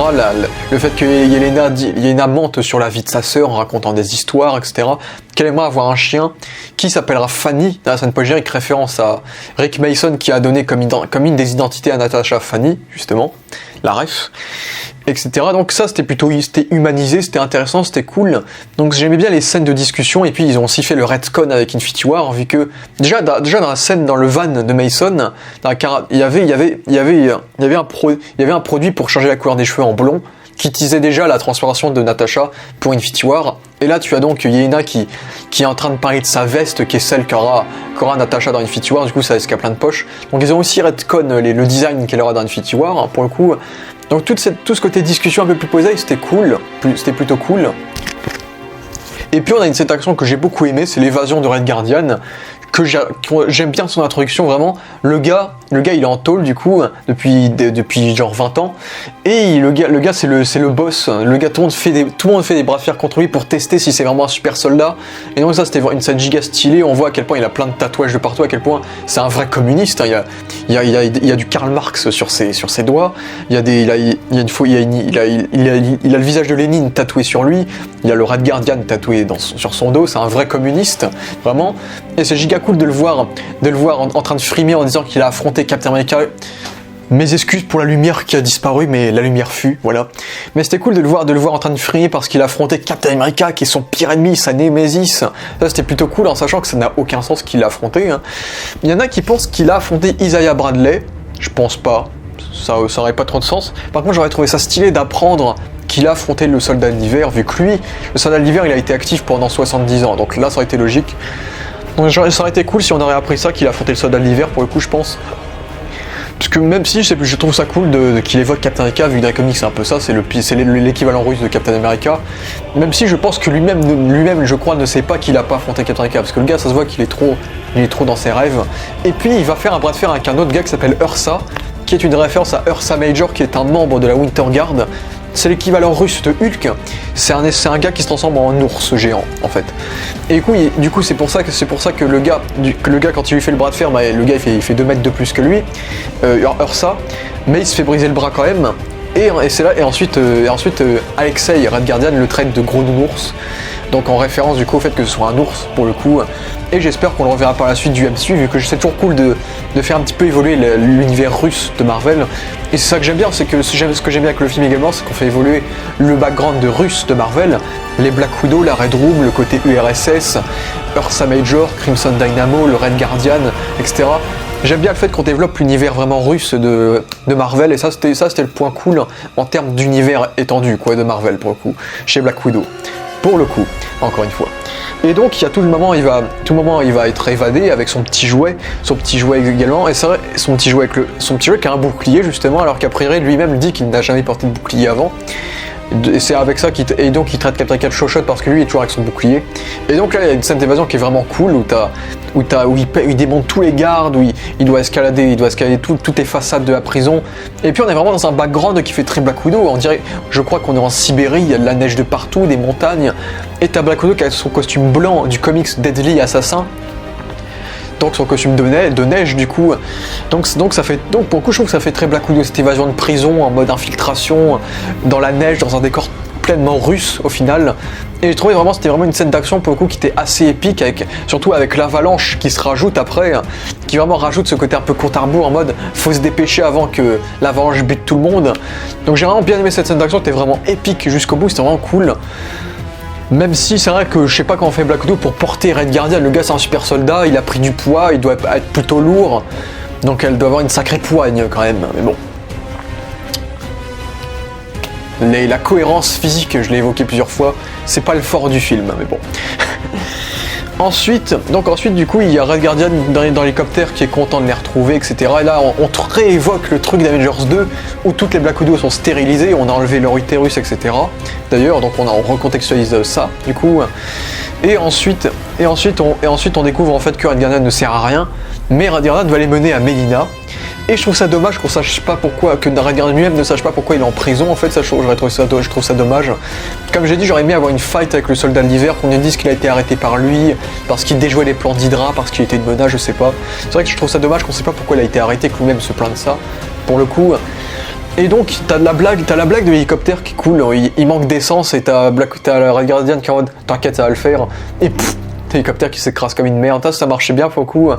Le fait que Yelena mente sur la vie de sa sœur en racontant des histoires, etc. Qu'elle aimerait avoir un chien qui s'appellera Fanny, dans la scène post-générique, référence à Rick Mason qui a donné comme une des identités à Natasha Fanny, justement, la ref, etc. Donc ça c'était humanisé, c'était intéressant, c'était cool. Donc j'aimais bien les scènes de discussion, et puis ils ont aussi fait le retcon avec Infinity War, vu que déjà dans la scène dans le van de Mason, il y avait un produit pour changer la couleur des cheveux en blond, qui teasait déjà la transformation de Natasha pour Infinity War. Et là tu as donc Yelena qui est en train de parler de sa veste, qui est celle qu'aura Natasha dans Infinity War, du coup ça risque à plein de poches. Donc ils ont aussi retcon le design qu'elle aura dans Infinity War, hein, pour le coup. Donc tout ce côté discussion un peu plus posé, c'était cool, c'était plutôt cool. Et puis on a cette action que j'ai beaucoup aimée, c'est l'évasion de Red Guardian, que j'aime bien son introduction, vraiment. Le gars il est en tôle du coup depuis genre 20 ans, et le gars c'est le boss. Le gars, tout le monde fait des bras de fer contre lui pour tester si c'est vraiment un super soldat. Et donc ça c'était une scène giga stylée, on voit à quel point il a plein de tatouages de partout, à quel point c'est un vrai communiste, hein. Il y a du Karl Marx sur ses doigts, il a le visage de Lénine tatoué sur lui, il y a le Red Guardian tatoué sur son dos, c'est un vrai communiste, vraiment. Et c'est giga cool de le voir en train de frimer en disant qu'il a affronté Captain America. Mes excuses pour la lumière qui a disparu, mais la lumière fut, voilà. Mais c'était cool de le voir en train de frimer parce qu'il a affronté Captain America, qui est son pire ennemi, sa némésis. Ça c'était plutôt cool, en sachant que ça n'a aucun sens qu'il l'a affronté, hein. Il y en a qui pensent qu'il a affronté Isaiah Bradley. Je pense pas, ça aurait pas trop de sens. Par contre, j'aurais trouvé ça stylé d'apprendre qu'il a affronté le soldat de l'hiver, vu que lui, le soldat de l'hiver, il a été actif pendant 70 ans, donc là ça aurait été logique. Donc ça aurait été cool si on aurait appris ça, qu'il a affronté le soldat de l'hiver, pour le coup, je pense. Parce que même si je trouve ça cool qu'il évoque Captain America, vu que dans les comics c'est un peu ça, c'est l'équivalent russe de Captain America. Même si je pense que lui-même je crois, ne sait pas qu'il a pas affronté Captain America, parce que le gars, ça se voit qu'il est trop dans ses rêves. Et puis il va faire un bras de fer avec un autre gars qui s'appelle Ursa, qui est une référence à Ursa Major, qui est un membre de la Winter Guard. C'est l'équivalent russe de Hulk. C'est un gars qui se transforme en ours géant, en fait. Et du coup c'est pour ça que le gars, quand il lui fait le bras de fer, le gars il fait 2 mètres de plus que lui, Ursa, mais il se fait briser le bras quand même. Et ensuite Alexei, Red Guardian, le traite de gros nounours. Donc en référence du coup au fait que ce soit un ours pour le coup. Et j'espère qu'on le reverra par la suite du MCU, vu que c'est toujours cool de faire un petit peu évoluer l'univers russe de Marvel. Et c'est ça que j'aime bien, c'est que ce que j'aime bien avec le film également, c'est qu'on fait évoluer le background de russe de Marvel, les Black Widow, la Red Room, le côté URSS, Ursa Major, Crimson Dynamo, le Red Guardian, etc. J'aime bien le fait qu'on développe l'univers vraiment russe de Marvel, et ça c'était le point cool en termes d'univers étendu quoi, de Marvel pour le coup, chez Black Widow. Pour le coup, encore une fois. Et donc, il y a tout le moment, il va être évadé avec son petit jouet également. Et c'est vrai, son petit jouet qui a un bouclier justement, alors qu'à priori lui-même dit qu'il n'a jamais porté de bouclier avant. Et c'est avec ça qu'il traite Captain America de chochotte parce que lui il est toujours avec son bouclier. Et donc là il y a une scène d'évasion qui est vraiment cool où il démonte tous les gardes, où il doit escalader toutes les façades de la prison. Et puis on est vraiment dans un background qui fait très Black Widow. On dirait, je crois qu'on est en Sibérie, il y a de la neige de partout, des montagnes. Et t'as Black Widow qui a son costume blanc du comics Deadly Assassin. Donc son costume de neige du coup. Donc pour le coup je trouve que ça fait très Black Widow, cette évasion de prison en mode infiltration dans la neige, dans un décor pleinement russe au final. Et j'ai trouvé c'était vraiment une scène d'action pour le coup qui était assez épique, surtout avec l'avalanche qui se rajoute après, qui vraiment rajoute ce côté un peu compte à rebours en mode faut se dépêcher avant que l'avalanche bute tout le monde. Donc j'ai vraiment bien aimé cette scène d'action, c'était vraiment épique jusqu'au bout, c'était vraiment cool. Même si c'est vrai que je sais pas comment on fait Black Widow pour porter Red Guardian, le gars c'est un super soldat, il a pris du poids, il doit être plutôt lourd, donc elle doit avoir une sacrée poigne quand même, mais bon. La cohérence physique, je l'ai évoqué plusieurs fois, c'est pas le fort du film, mais bon. Ensuite, du coup, il y a Red Guardian dans l'hélicoptère qui est content de les retrouver, etc. Et là, on réévoque le truc d'Avengers 2 où toutes les Black Widow sont stérilisées, on a enlevé leur utérus, etc. D'ailleurs, donc on recontextualise ça, du coup. Et ensuite, on découvre en fait que Red Guardian ne sert à rien, mais Red Guardian va les mener à Melina. Et je trouve ça dommage qu'on sache pas pourquoi, que Red Guardian lui-même ne sache pas pourquoi il est en prison. En fait, je trouve ça dommage. Comme j'ai dit, j'aurais aimé avoir une fight avec le soldat de l'hiver, qu'on ait dit qu'il a été arrêté par lui, parce qu'il déjouait les plans d'Hydra, parce qu'il était une menace, je sais pas. C'est vrai que je trouve ça dommage qu'on sait pas pourquoi il a été arrêté, que lui-même se plaint de ça, pour le coup. Et donc, t'as la blague de l'hélicoptère qui coule, il manque d'essence, et t'as la Red Guardian qui en mode t'inquiète, ça va le faire, et pfff, l'hélicoptère qui s'écrase comme une merde. Ça marchait bien pour le coup.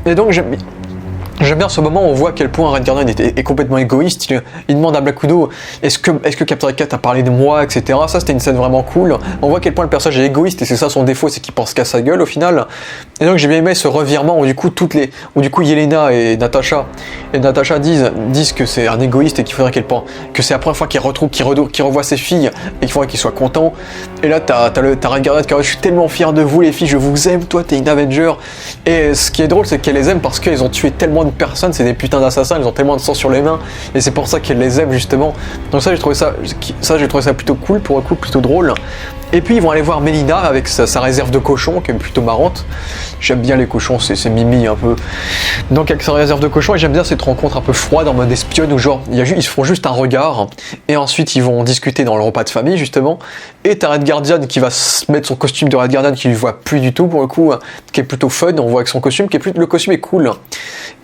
Et donc, j'aime bien ce moment où on voit à quel point Red Guardian est complètement égoïste. Il demande à Black Widow est-ce que Captain America t'a parlé de moi, etc. Ça, c'était une scène vraiment cool. On voit à quel point le personnage est égoïste et c'est ça son défaut, c'est qu'il pense qu'à sa gueule au final. Et donc j'ai bien aimé ce revirement où du coup Yelena et Natasha disent que c'est un égoïste et qu'il faudrait que c'est la première fois qu'il revoit ses filles et qu'il faudrait qu'il soit content. Et là t'as Red Guardian qui dit je suis tellement fier de vous les filles, je vous aime, toi t'es une Avenger. Et ce qui est drôle c'est qu'elle les aime parce qu'elles ont tué tellement de personnes, c'est des putains d'assassins, ils ont tellement de sang sur les mains et c'est pour ça qu'elle les aime justement. Donc ça j'ai trouvé ça plutôt cool, pour le coup plutôt drôle. Et puis ils vont aller voir Melina avec sa réserve de cochons qui est plutôt marrante. J'aime bien les cochons, c'est mimi un peu. Donc avec sa réserve de cochons, et j'aime bien cette rencontre un peu froide en mode espionne où genre ils se font juste un regard et ensuite ils vont discuter dans le repas de famille justement. Et t'as Red Guardian qui va se mettre son costume de Red Guardian qui lui voit plus du tout pour le coup, qui est plutôt fun, on voit avec son costume le costume est cool.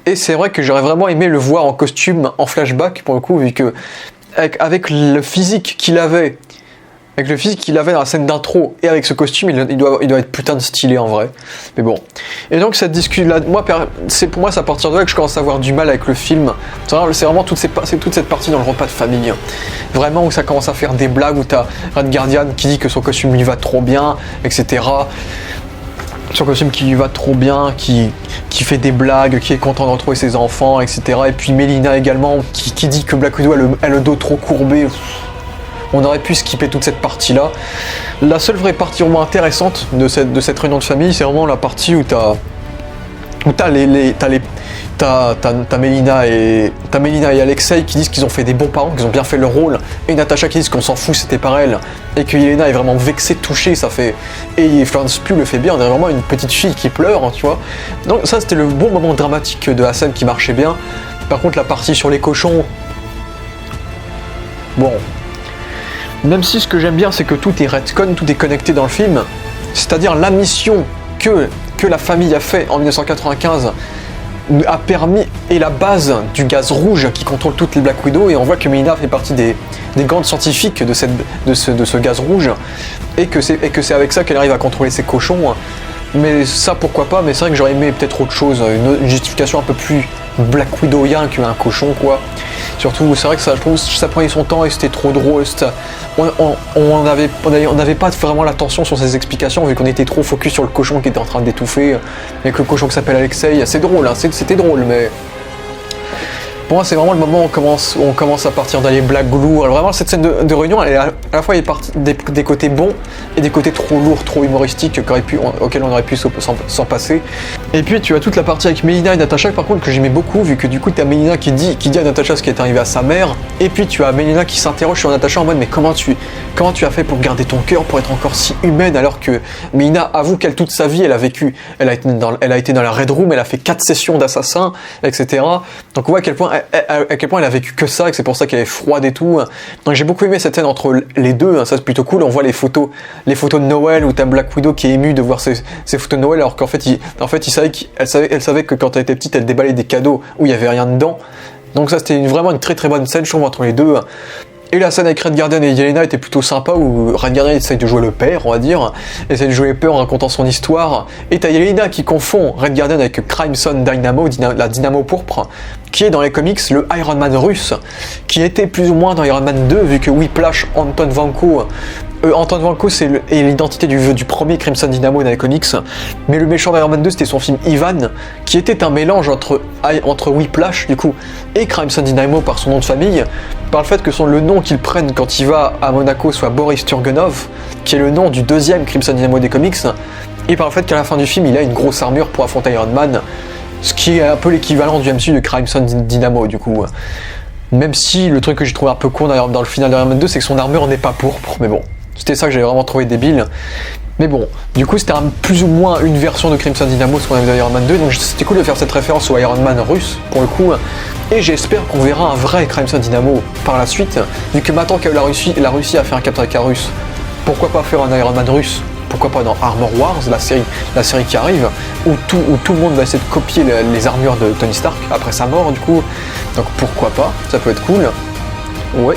Et c'est vrai que j'aurais vraiment aimé le voir en costume en flashback pour le coup, vu que avec le physique qu'il avait dans la scène d'intro et avec ce costume, il doit être putain de stylé en vrai. Mais bon. Et donc cette discussion là, pour moi c'est à partir de là que je commence à avoir du mal avec le film. C'est vraiment toute cette partie dans le repas de famille. Vraiment où ça commence à faire des blagues, où t'as Red Guardian qui dit que son costume lui va trop bien, etc. Son costume qui lui va trop bien, qui fait des blagues, qui est content de retrouver ses enfants, etc. Et puis Melina également, qui dit que Black Widow a le dos trop courbé. On aurait pu skipper toute cette partie-là. La seule vraie partie vraiment intéressante de cette réunion de famille, c'est vraiment la partie où t'as Melina et Alexei qui disent qu'ils ont fait des bons parents, qu'ils ont bien fait leur rôle, et Natasha qui disent qu'on s'en fout, c'était par elle, et que Yelena est vraiment vexée, touchée, et Florence Pugh le fait bien, on dirait vraiment une petite fille qui pleure, hein, tu vois. Donc ça c'était le bon moment dramatique de la scène qui marchait bien. Par contre la partie sur les cochons, bon, même si ce que j'aime bien c'est que tout est retcon, tout est connecté dans le film, c'est-à-dire la mission que la famille a fait en 1995 a permis, et la base du gaz rouge qui contrôle toutes les Black Widow, et on voit que Melina fait partie des grandes scientifiques de ce gaz rouge, et que c'est avec ça qu'elle arrive à contrôler ses cochons. Mais ça pourquoi pas, mais c'est vrai que j'aurais aimé peut-être autre chose, une justification un peu plus Black Widowien qu'un cochon quoi. Surtout c'est vrai que ça, je trouve ça prenait son temps et c'était trop drôle. On n'avait pas vraiment l'attention sur ces explications vu qu'on était trop focus sur le cochon qui était en train d'étouffer, avec le cochon qui s'appelle Alexei. C'est drôle, hein, c'était drôle, mais pour moi c'est vraiment le moment où on commence à partir dans les blagues lourdes. Alors vraiment cette scène de réunion, elle est à la fois des côtés bons et des côtés trop lourds, trop humoristiques auxquels on aurait pu s'en passer. Et puis tu as toute la partie avec Melina et Natasha par contre que j'aimais beaucoup, vu que du coup tu as Melina qui dit à Natasha ce qui est arrivé à sa mère, et puis tu as Melina qui s'interroge sur Natasha en mode mais comment tu as fait pour garder ton cœur, pour être encore si humaine, alors que Melina avoue qu'elle toute sa vie elle a été dans la Red Room, elle a fait 4 sessions d'assassin, etc. Donc on voit à quel point elle a vécu que ça, et que c'est pour ça qu'elle est froide et tout. Donc j'ai beaucoup aimé cette scène entre les deux, hein, ça c'est plutôt cool. On voit les photos de Noël où t'as Black Widow qui est émue de voir ces photos de Noël, alors qu'en fait, elle savait que quand elle était petite, elle déballait des cadeaux où il y avait rien dedans. Donc ça c'était vraiment une très très bonne scène, je trouve, entre les deux. Et la scène avec Red Guardian et Yelena était plutôt sympa, où Red Guardian essaye de jouer le père, on va dire, essaye de jouer le père en racontant son histoire, et t'as Yelena qui confond Red Guardian avec Crimson Dynamo, la Dynamo pourpre, qui est dans les comics le Iron Man russe, qui était plus ou moins dans Iron Man 2, vu que Whiplash, Anton Vanko, c'est l'identité du premier Crimson Dynamo dans les comics, mais le méchant d'Iron Man 2 c'était son film Ivan, qui était un mélange entre Whiplash du coup et Crimson Dynamo par son nom de famille, par le fait que le nom qu'ils prennent quand il va à Monaco soit Boris Turgenov, qui est le nom du deuxième Crimson Dynamo des comics, et par le fait qu'à la fin du film, il a une grosse armure pour affronter Iron Man, ce qui est un peu l'équivalent du MCU de Crimson Dynamo, du coup. Même si le truc que j'ai trouvé un peu con dans le final d'Iron Man 2, c'est que son armure n'est pas pourpre, mais bon, c'était ça que j'avais vraiment trouvé débile. Mais bon, du coup, c'était plus ou moins une version de Crimson Dynamo, ce qu'on avait dans Iron Man 2, donc c'était cool de faire cette référence au Iron Man russe, pour le coup, et j'espère qu'on verra un vrai Crimson Dynamo par la suite, vu que maintenant que la Russie a fait un Captain America russe, pourquoi pas faire un Iron Man russe? Pourquoi pas dans Armor Wars, la série qui arrive, où tout le monde va essayer de copier les armures de Tony Stark après sa mort, du coup. Donc pourquoi pas, ça peut être cool. Ouais.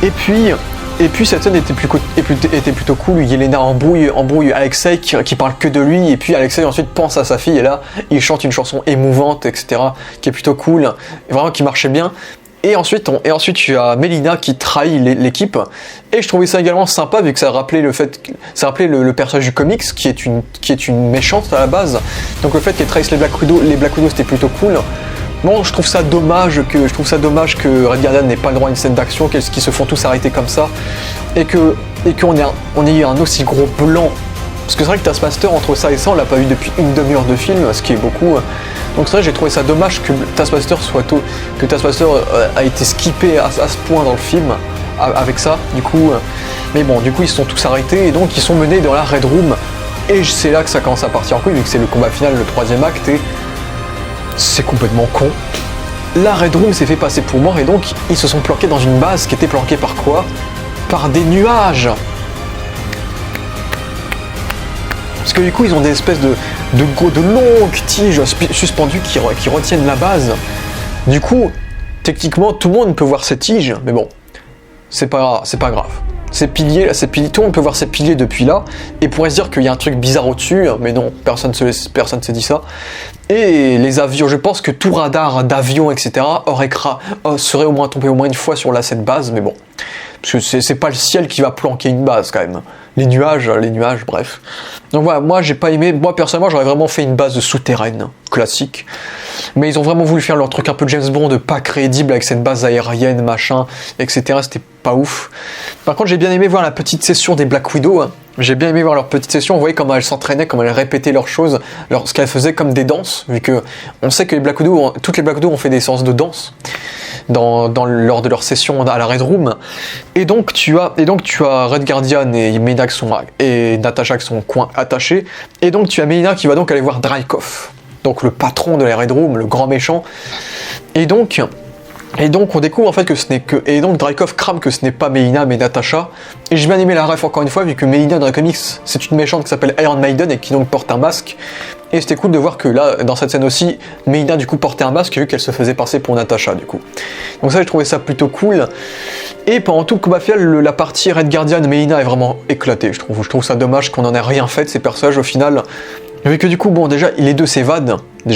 Et puis cette scène était plutôt cool. Yelena embrouille Alexei qui parle que de lui, et puis Alexei ensuite pense à sa fille, et là il chante une chanson émouvante, etc. qui est plutôt cool, et vraiment qui marchait bien. Et ensuite tu as Melina qui trahit l'équipe, et je trouvais ça également sympa vu que ça rappelait le personnage du comics qui est une méchante à la base. Donc le fait qu'elle trahisse les Black Widow c'était plutôt cool. Bon, je trouve ça dommage que Red Guardian n'ait pas le droit à une scène d'action, qu'ils se font tous arrêter comme ça, et qu'on ait eu un aussi gros blanc. Parce que c'est vrai que Taskmaster, entre ça et ça, on l'a pas vu depuis une demi-heure de film, ce qui est beaucoup. Donc c'est vrai que j'ai trouvé ça dommage que Taskmaster a été skippé à ce point dans le film, avec ça, du coup. Mais bon, du coup, ils se sont tous arrêtés, et donc ils sont menés dans la Red Room, et c'est là que ça commence à partir en couille, vu que c'est le combat final, le 3e acte, et c'est complètement con. La Red Room s'est fait passer pour mort, et donc ils se sont planqués dans une base qui était planquée par quoi? Par des nuages. Parce que du coup ils ont des espèces de longues tiges suspendues qui retiennent la base. Du coup, techniquement tout le monde peut voir ces tiges, mais bon, c'est pas grave. Ces piliers, tout le monde peut voir ces piliers depuis là, et pourrait se dire qu'il y a un truc bizarre au-dessus, mais non, personne s'est dit ça. Et les avions, je pense que tout radar d'avions, etc., serait au moins tombé au moins une fois sur cette base, mais bon. Parce que c'est pas le ciel qui va planquer une base, quand même. Les nuages, bref. Donc voilà, moi j'ai pas aimé, moi personnellement j'aurais vraiment fait une base souterraine, classique. Mais ils ont vraiment voulu faire leur truc un peu James Bond, pas crédible avec cette base aérienne, machin, etc. C'était pas ouf. Par contre j'ai bien aimé voir la petite session des Black Widow, hein. J'ai bien aimé voir leur petite session, vous voyez comment elles s'entraînaient, comment elles répétaient leurs choses, ce qu'elles faisaient comme des danses, vu que on sait que toutes les Black Widow ont fait des séances de danse lors de leur session à la Red Room. Et donc tu as Red Guardian et Melina et Natasha qui sont coin attachés, et donc tu as Melina qui va donc aller voir Dreykov, donc le patron de la Red Room, le grand méchant, et donc on découvre en fait que ce n'est que... Et donc Dreykov crame que ce n'est pas Melina mais Natasha. Et j'ai bien aimé la ref encore une fois, vu que Melina dans les comics, c'est une méchante qui s'appelle Iron Maiden et qui donc porte un masque. Et c'était cool de voir que là, dans cette scène aussi, Melina du coup portait un masque vu qu'elle se faisait passer pour Natasha du coup. Donc ça j'ai trouvé ça plutôt cool. Et pendant tout le combat final, la partie Red Guardian Melina est vraiment éclatée, je trouve ça dommage qu'on en ait rien fait de ces personnages au final. Vu que du coup, bon, déjà, les deux s'évadent. Et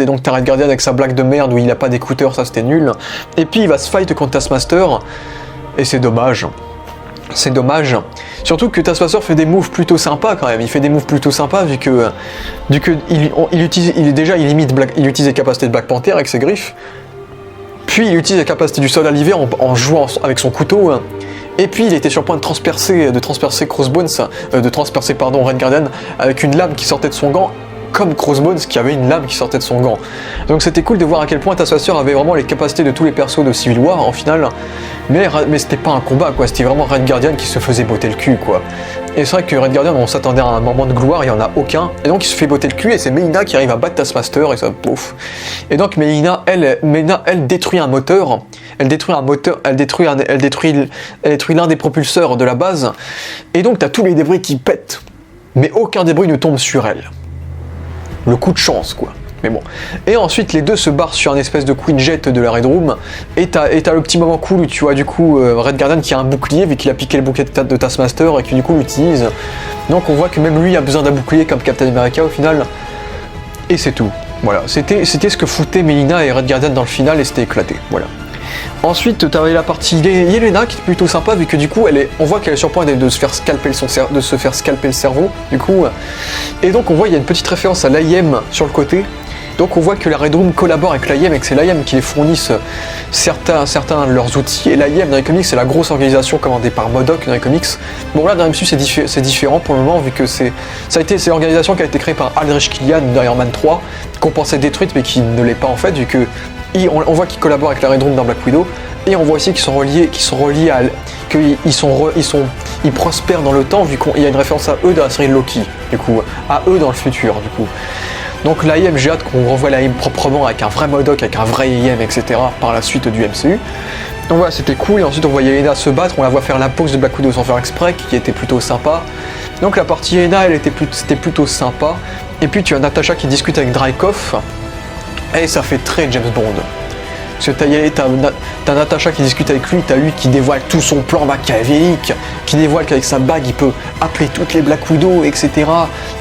donc t'as Red Guardian avec sa blague de merde où il a pas d'écouteurs, ça c'était nul. Et puis il va se fight contre Taskmaster, et c'est dommage. C'est dommage. Surtout que Taskmaster fait des moves plutôt sympas quand même. Il fait des moves plutôt sympas vu que il utilise les capacités de Black Panther avec ses griffes. Puis il utilise les capacités du soldat l'hiver en jouant avec son couteau. Et puis il était sur le point de transpercer Red Guardian avec une lame qui sortait de son gant, comme Crossbones qui avait une lame qui sortait de son gant. Donc c'était cool de voir à quel point Taskmaster avait vraiment les capacités de tous les persos de Civil War en finale, mais c'était pas un combat quoi, c'était vraiment Red Guardian qui se faisait botter le cul quoi. Et c'est vrai que Red Guardian, on s'attendait à un moment de gloire, il y en a aucun, et donc il se fait botter le cul, et c'est Melina qui arrive à battre Taskmaster, et ça pouf. Et donc Melina elle détruit un moteur, elle détruit l'un des propulseurs de la base, et donc t'as tous les débris qui pètent, mais aucun débris ne tombe sur elle. Le coup de chance quoi. Mais bon. Et ensuite les deux se barrent sur un espèce de Queen Jet de la Red Room, et t'as le petit moment cool où tu vois du coup Red Guardian qui a un bouclier vu qu'il a piqué le bouclier de Taskmaster et qui du coup l'utilise. Donc on voit que même lui a besoin d'un bouclier comme Captain America au final. Et c'est tout. Voilà. C'était ce que foutaient Melina et Red Guardian dans le final, et c'était éclaté. Voilà. Ensuite, t'avais la partie Yelena qui est plutôt sympa vu que du coup on voit qu'elle est sur le point de se faire scalper le cerveau du coup. Et donc on voit il y a une petite référence à l'AIM sur le côté. Donc on voit que la Red Room collabore avec l'AIM et que c'est l'AIM qui les fournissent certains de leurs outils. Et l'AIM dans les comics, c'est la grosse organisation commandée par MODOK dans les comics. Bon là dans MCU c'est différent pour le moment, vu que c'est l'organisation qui a été créée par Aldrich Killian dans Iron Man 3, qu'on pensait détruite mais qui ne l'est pas en fait, vu que on voit qu'ils collaborent avec la Red Room dans Black Widow, et on voit aussi qu'ils sont reliés à ils prospèrent dans le temps, vu qu'il y a une référence à eux dans la série Loki, du coup, à eux dans le futur, du coup. Donc l'AIM, j'ai hâte qu'on revoie l'AIM proprement avec un vrai MODOK, avec un vrai IM, etc. par la suite du MCU. Donc voilà, c'était cool, et ensuite on voit Yelena se battre, on la voit faire la pose de Black Widow sans faire exprès, qui était plutôt sympa. Donc la partie Yelena, c'était plutôt sympa. Et puis tu as Natasha qui discute avec Dreykov, et ça fait très James Bond. Parce que t'as Natasha qui discute avec lui, t'as lui qui dévoile tout son plan machiavélique, qui dévoile qu'avec sa bague il peut appeler toutes les Black Widow, etc.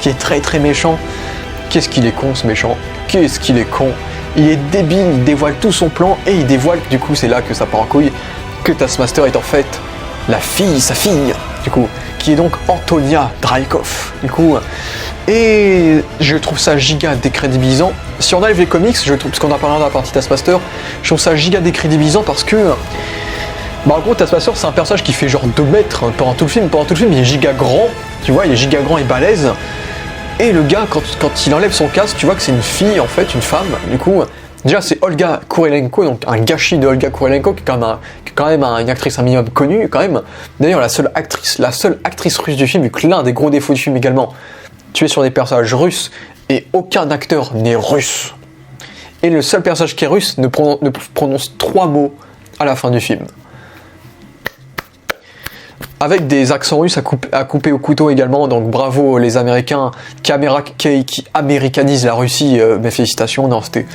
Qui est très très méchant. Qu'est-ce qu'il est con ce méchant, qu'est-ce qu'il est con. Il est débile, il dévoile tout son plan et il dévoile, du coup c'est là que ça part en couille, que Taskmaster est en fait sa fille, du coup, qui est donc Antonia Dreykov, du coup. Et je trouve ça giga décrédibilisant. Si on enlève les comics, parce qu'on a parlé dans la partie Taskmaster, je trouve ça giga décrédibilisant parce que en gros Taskmaster c'est un personnage qui fait genre 2 mètres pendant tout le film. Pendant tout le film il est giga grand, tu vois, il est giga grand et balèze. Et le gars, quand il enlève son casque, tu vois que c'est une fille en fait, une femme. Du coup, déjà c'est Olga Kurylenko, donc un gâchis de Olga Kurylenko, qui est quand même une actrice un minimum connue quand même. D'ailleurs la seule actrice russe du film, vu que l'un des gros défauts du film également, tu es sur des personnages russes et aucun acteur n'est russe. Et le seul personnage qui est russe ne prononce 3 mots à la fin du film. Avec des accents russes à couper au couteau également, donc bravo les Américains qui américanisent la Russie, mes félicitations. Non, c'était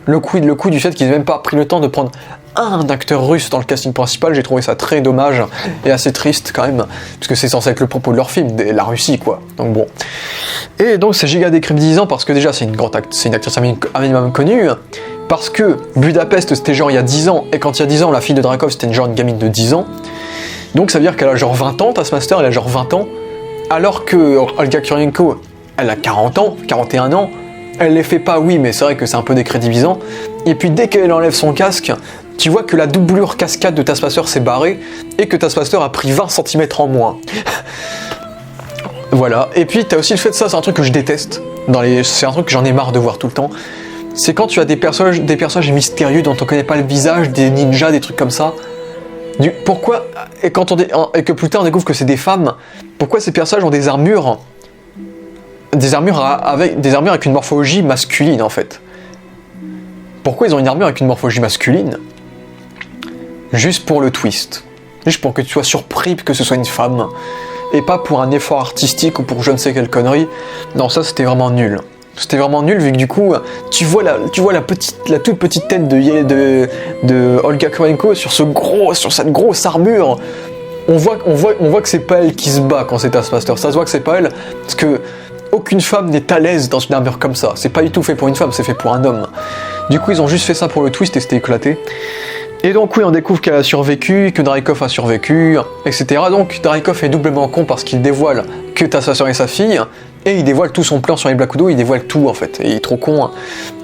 le coup du fait qu'ils n'aient même pas pris le temps de prendre un acteur russe dans le casting principal. J'ai trouvé ça très dommage et assez triste quand même, parce que c'est censé être le propos de leur film, la Russie quoi. Donc bon. Et donc c'est giga décrédibilisant parce que déjà c'est une actrice un minimum connue, parce que Budapest c'était genre il y a 10 ans, et quand il y a 10 ans la fille de Dreykov c'était une gamine de 10 ans. Donc ça veut dire qu'elle a genre 20 ans, Taskmaster, elle a genre 20 ans, alors que Olga Kurylenko, elle a 40 ans, 41 ans, elle les fait pas, oui, mais c'est vrai que c'est un peu décrédibilisant. Et puis dès qu'elle enlève son casque, tu vois que la doublure cascade de Taskmaster s'est barrée, et que Taskmaster a pris 20 cm en moins. Voilà, et puis t'as aussi le fait de ça, c'est un truc que je déteste, c'est un truc que j'en ai marre de voir tout le temps, c'est quand tu as des personnages mystérieux dont on connaît pas le visage, des ninjas, des trucs comme ça. Pourquoi, et que plus tard on découvre que c'est des femmes, pourquoi ces personnages ont des armures avec une morphologie masculine en fait? Pourquoi ils ont une armure avec une morphologie masculine? Juste pour le twist, juste pour que tu sois surpris que ce soit une femme, et pas pour un effort artistique ou pour je ne sais quelle connerie. Non, ça c'était vraiment nul. C'était vraiment nul, vu que du coup, tu vois la toute petite tête de Olga Kurylenko sur cette grosse armure. On voit que c'est pas elle qui se bat quand c'est Taskmaster. Ça se voit que c'est pas elle, parce que aucune femme n'est à l'aise dans une armure comme ça. C'est pas du tout fait pour une femme, c'est fait pour un homme. Du coup, ils ont juste fait ça pour le twist et c'était éclaté. Et donc oui, on découvre qu'elle a survécu, que Dreykov a survécu, etc. Donc Dreykov est doublement con parce qu'il dévoile que Taskmaster est sa fille, et il dévoile tout son plan sur les Black Widow, il dévoile tout en fait, et il est trop con.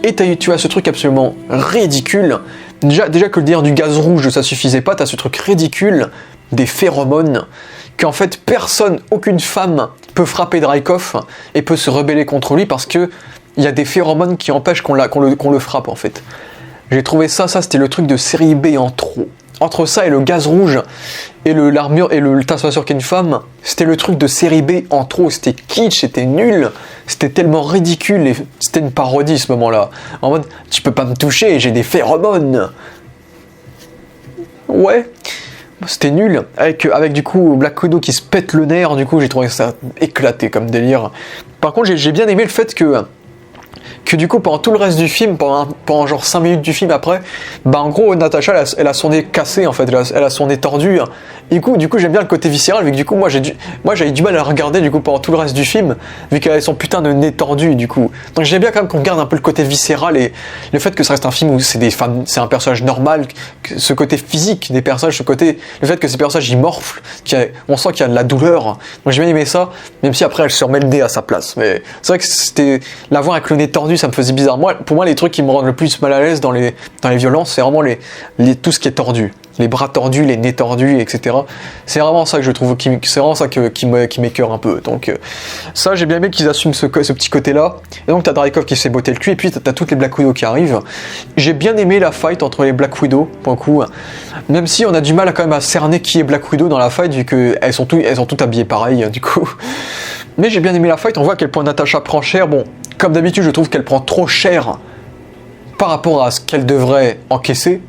Et tu as ce truc absolument ridicule, déjà que le délire du gaz rouge ça suffisait pas, t'as ce truc ridicule des phéromones, qu'en fait aucune femme peut frapper Dreykov et peut se rebeller contre lui parce que il y a des phéromones qui empêchent qu'on le frappe en fait. J'ai trouvé ça c'était le truc de série B en trop. Entre ça et le gaz rouge et l'armure et le Taskmaster qui est une femme, c'était le truc de série B en trop, c'était kitsch, c'était nul, c'était tellement ridicule et c'était une parodie ce moment-là. En mode, tu peux pas me toucher, j'ai des phéromones. Ouais, c'était nul. Avec du coup Black Widow qui se pète le nerf, du coup j'ai trouvé ça éclaté comme délire. Par contre j'ai bien aimé le fait que du coup pendant tout le reste du film, pendant genre 5 minutes du film après, en gros Natasha elle a son nez cassé en fait, elle a son nez tordu, Et du coup j'aime bien le côté viscéral, vu que du coup moi j'avais du mal à la regarder du coup pendant tout le reste du film, vu qu'elle avait son putain de nez tordu du coup. Donc j'aime bien quand même qu'on garde un peu le côté viscéral et le fait que ça reste un film où c'est un personnage normal, ce côté physique des personnages, le fait que ces personnages ils morflent, on sent qu'il y a de la douleur. Donc j'ai bien aimé ça, même si après elle se remet le nez à sa place. Mais c'est vrai que la voir avec le nez tordu, ça me faisait bizarre. Pour moi les trucs qui me rendent le plus mal à l'aise dans les violences, c'est vraiment tout ce qui est tordu. Les bras tordus, les nez tordus, etc. C'est vraiment ça que je trouve, c'est vraiment ça qui m'écœure un peu. Donc ça, j'ai bien aimé qu'ils assument ce petit côté-là. Et donc t'as Dreykov qui se fait botter le cul, et puis t'as toutes les Black Widow qui arrivent. J'ai bien aimé la fight entre les Black Widow, pour le coup. Même si on a du mal quand même à cerner qui est Black Widow dans la fight, vu qu'elles sont toutes habillées pareil, du coup. Mais j'ai bien aimé la fight, on voit à quel point Natasha prend cher. Bon, comme d'habitude, je trouve qu'elle prend trop cher par rapport à ce qu'elle devrait encaisser.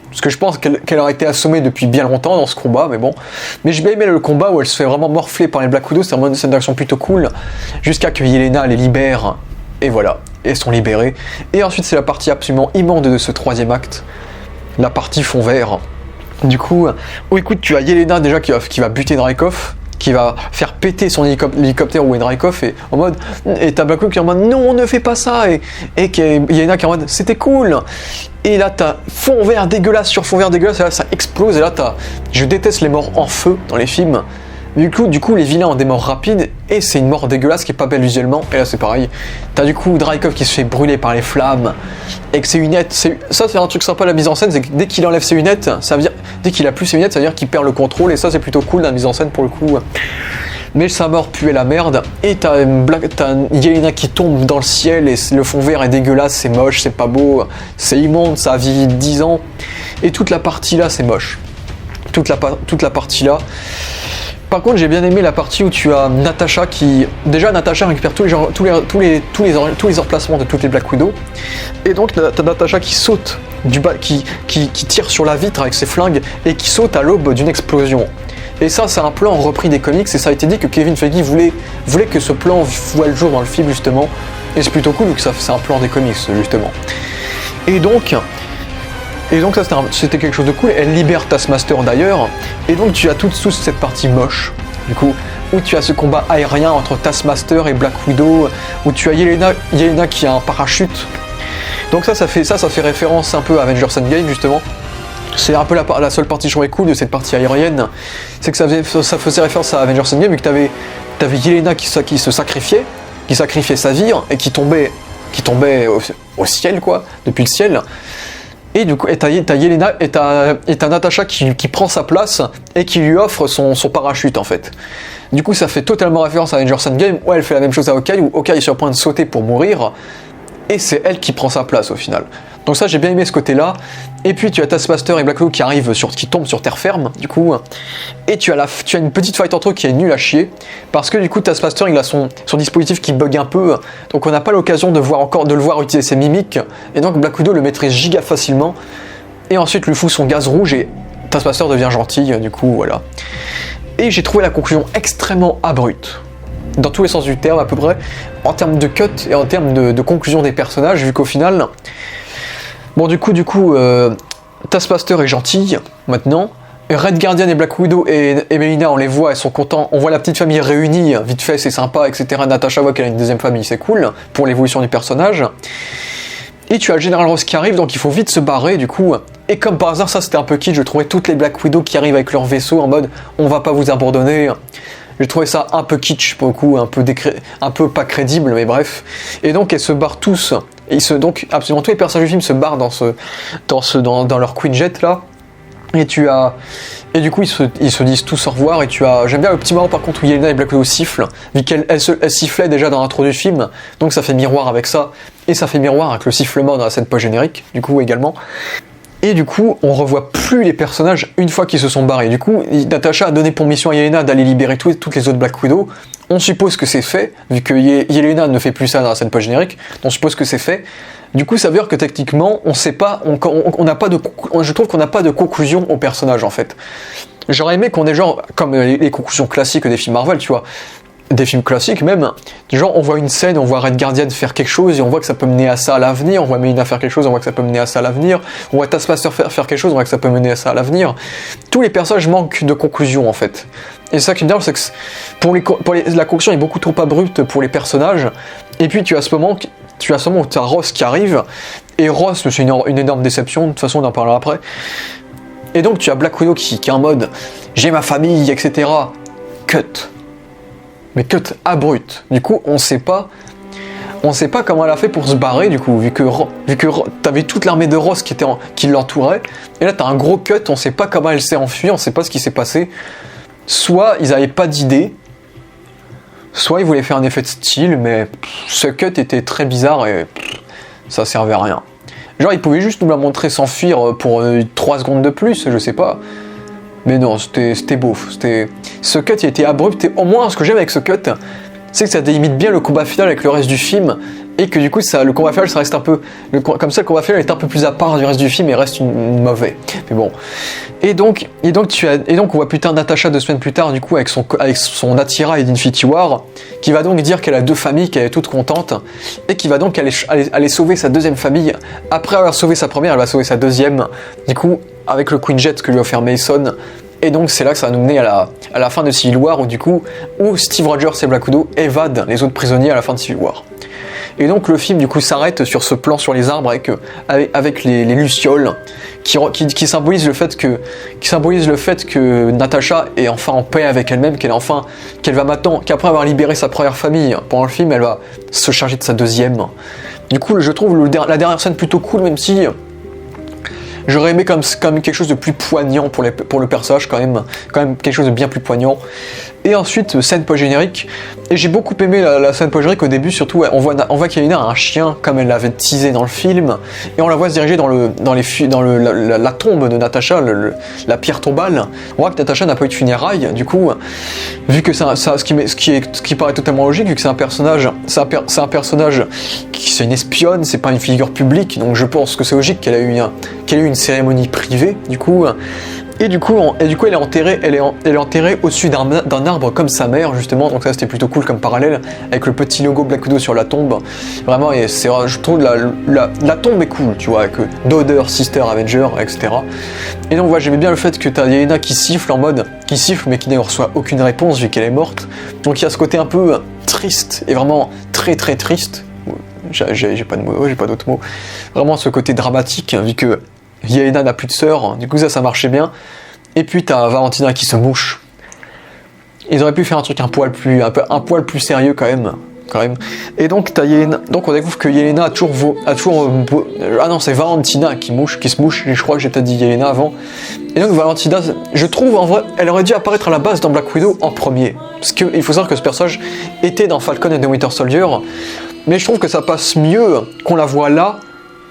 Parce que je pense qu'elle aurait été assommée depuis bien longtemps dans ce combat, mais bon. Mais j'ai bien aimé le combat où elle se fait vraiment morfler par les Black Widow, c'est vraiment une scène d'action plutôt cool, jusqu'à que Yelena les libère, et voilà, elles sont libérées. Et ensuite c'est la partie absolument immonde de ce troisième acte, la partie fond vert. Du coup, écoute, tu as Yelena déjà qui va buter Dreykov, qui va faire péter son hélicoptère ou Dreykov, et t'as Black Widow qui est en mode non, ne fais pas ça, et Yelena qui est en mode c'était cool. Et là t'as fond vert dégueulasse sur fond vert dégueulasse, et là ça explose, et là je déteste les morts en feu dans les films. Du coup les vilains ont des morts rapides, et c'est une mort dégueulasse qui est pas belle visuellement, et là c'est pareil. T'as du coup Dreykov qui se fait brûler par les flammes, et que ses lunettes, ça c'est un truc sympa de la mise en scène, c'est que dès qu'il enlève ses lunettes, ça veut dire, dès qu'il a plus ses lunettes, ça veut dire qu'il perd le contrôle, et ça c'est plutôt cool dans la mise en scène pour le coup. Mais sa mort puait la merde, et t'as Yelena qui tombe dans le ciel, et le fond vert est dégueulasse, c'est moche, c'est pas beau, c'est immonde, ça a vieilli 10 ans, et toute la partie là c'est moche. Toute la partie là. Par contre, j'ai bien aimé la partie où tu as Natasha Natasha récupère tous les emplacements de toutes les Black Widow. Et donc, t'as Natasha qui saute qui tire sur la vitre avec ses flingues et qui saute à l'aube d'une explosion. Et ça, c'est un plan repris des comics, et ça a été dit que Kevin Feige voulait que ce plan voie le jour dans le film, justement. Et c'est plutôt cool, vu que c'est un plan des comics, justement. Et donc ça c'était quelque chose de cool. Elle libère Taskmaster d'ailleurs, et donc tu as toute cette partie moche, du coup, où tu as ce combat aérien entre Taskmaster et Black Widow, où tu as Yelena qui a un parachute. Donc ça fait référence un peu à Avengers Endgame, justement. C'est un peu la seule partie je trouvais cool de cette partie aérienne, c'est que ça faisait référence à Avengers Endgame, vu que t'avais Yelena qui se sacrifiait, qui sacrifiait sa vie, et qui tombait au ciel, quoi, depuis le ciel. Et du coup, t'as Yelena et t'as Natasha qui prend sa place et qui lui offre son parachute en fait. Du coup, ça fait totalement référence à Avengers Endgame, où elle fait la même chose à Hawkeye, où Hawkeye est sur le point de sauter pour mourir, et c'est elle qui prend sa place au final. Donc ça, j'ai bien aimé ce côté-là. Et puis tu as Taskmaster et Black Widow qui tombent sur terre ferme, du coup. Et tu as une petite fight entre eux qui est nulle à chier, parce que du coup Taskmaster il a son dispositif qui bug un peu, donc on n'a pas l'occasion de le voir utiliser ses mimiques. Et donc Black Widow le maîtrise giga facilement, et ensuite lui fout son gaz rouge et Taskmaster devient gentil, du coup voilà. Et j'ai trouvé la conclusion extrêmement abrupte, dans tous les sens du terme à peu près, en termes de cut et en termes de conclusion des personnages, vu qu'au final... Bon du coup, Taskmaster est gentil, maintenant. Red Guardian et Black Widow et Melina, on les voit, elles sont contents. On voit la petite famille réunie, vite fait, c'est sympa, etc. Natasha voit qu'elle a une deuxième famille, c'est cool, pour l'évolution du personnage. Et tu as le Général Ross qui arrive, donc il faut vite se barrer, du coup. Et comme par hasard, ça c'était un peu kitsch, je trouvais toutes les Black Widow qui arrivent avec leur vaisseau en mode « on va pas vous abandonner ». J'ai trouvé ça un peu kitsch pour le coup, un peu pas crédible, mais bref. Et donc elles se barrent tous. Donc absolument tous les personnages du film se barrent dans leur Queen Jet là. Et du coup ils se disent tous au revoir. Et j'aime bien le petit moment par contre où Yelena et Black Widow sifflent, vu qu'elle sifflait déjà dans l'intro du film. Donc ça fait miroir avec ça, et ça fait miroir avec le sifflement dans la scène post-générique, du coup également. Et du coup, on revoit plus les personnages une fois qu'ils se sont barrés. Du coup, Natasha a donné pour mission à Yelena d'aller libérer toutes les autres Black Widow. On suppose que c'est fait, vu que Yelena ne fait plus ça dans la scène post-générique. On suppose que c'est fait. Du coup, ça veut dire que techniquement, on sait pas, je trouve qu'on n'a pas de conclusion au personnage en fait. J'aurais aimé qu'on ait genre, comme les conclusions classiques des films Marvel, tu vois. des films classiques même, genre on voit une scène, on voit Red Guardian faire quelque chose et on voit que ça peut mener à ça à l'avenir, on voit Melina faire quelque chose, on voit que ça peut mener à ça à l'avenir, on voit Taskmaster faire quelque chose, on voit que ça peut mener à ça à l'avenir. Tous les personnages manquent de conclusion en fait. Et ça qui me dit, c'est que la conclusion est beaucoup trop abrupte pour les personnages, et puis tu as ce moment où tu as Ross qui arrive, et Ross c'est une énorme déception, de toute façon on en parlera après. Et donc tu as Black Widow qui est en mode j'ai ma famille, etc. Cut. Mais cut abrupt. Du coup, on sait pas comment elle a fait pour se barrer, du coup, vu que t'avais toute l'armée de Ross qui l'entourait, et là t'as un gros cut, on sait pas comment elle s'est enfuie, on sait pas ce qui s'est passé. Soit ils avaient pas d'idée, soit ils voulaient faire un effet de style, mais ce cut était très bizarre et ça servait à rien. Genre, ils pouvaient juste nous la montrer s'enfuir pour 3 secondes de plus, je sais pas. Mais non, c'était beauf. Ce cut, il était abrupt. Et au moins, ce que j'aime avec ce cut, c'est que ça délimite bien le combat final avec le reste du film. Et que du coup, le combat final, ça reste un peu... Comme ça, le combat final est un peu plus à part du reste du film et reste mauvais. Mais bon. Et donc, on voit putain Natasha 2 semaines plus tard, du coup, avec son attirail d'Infinity War, qui va donc dire qu'elle a 2 familles, qu'elle est toute contente, et qui va donc aller sauver sa deuxième famille. Après avoir sauvé sa première, elle va sauver sa deuxième. Du coup, avec le Queen Jet que lui a offert Mason. Et donc c'est là que ça va nous mener à la fin de Civil War, où Steve Rogers et Black Widow évadent les autres prisonniers à la fin de Civil War. Et donc le film du coup s'arrête sur ce plan sur les arbres avec les lucioles qui symbolisent le fait que Natasha est enfin en paix avec elle-même, qu'après avoir libéré sa première famille pendant le film, elle va se charger de sa deuxième. Du coup je trouve la dernière scène plutôt cool, même si j'aurais aimé comme quelque chose de plus poignant pour le personnage, quand même quelque chose de bien plus poignant. Et ensuite, scène post-générique. Et j'ai beaucoup aimé la scène post-générique au début, surtout on voit qu'Yelena a un chien, comme elle l'avait teasé dans le film, et on la voit se diriger dans la tombe de Natasha, la pierre tombale. On voit que Natasha n'a pas eu de funérailles, du coup, vu que ce qui paraît totalement logique, vu que c'est un personnage qui c'est une espionne, c'est pas une figure publique, donc je pense que c'est logique qu'elle ait eu une cérémonie privée, du coup. Et du coup, elle est enterrée au-dessus d'un arbre comme sa mère, justement. Donc ça, c'était plutôt cool comme parallèle, avec le petit logo Black Widow sur la tombe. Vraiment, je trouve la tombe est cool, tu vois, avec Daughter, Sister, Avenger, etc. Et donc, voilà, j'aimais bien le fait que t'as Yelena qui siffle mais qui ne reçoit aucune réponse vu qu'elle est morte. Donc il y a ce côté un peu triste, et vraiment très très triste. J'ai pas d'autres mots. Vraiment ce côté dramatique, vu que Yelena n'a plus de sœur, du coup ça marchait bien. Et puis t'as Valentina qui se mouche. Ils auraient pu faire un truc un poil plus sérieux quand même. Et donc t'as Yelena. Donc on découvre que Yelena a toujours ah non, c'est Valentina qui se mouche. Je crois que j'ai peut-être dit Yelena avant. Et donc Valentina, je trouve en vrai, elle aurait dû apparaître à la base dans Black Widow en premier. Parce qu'il faut savoir que ce personnage était dans Falcon and the Winter Soldier. Mais je trouve que ça passe mieux qu'on la voit là,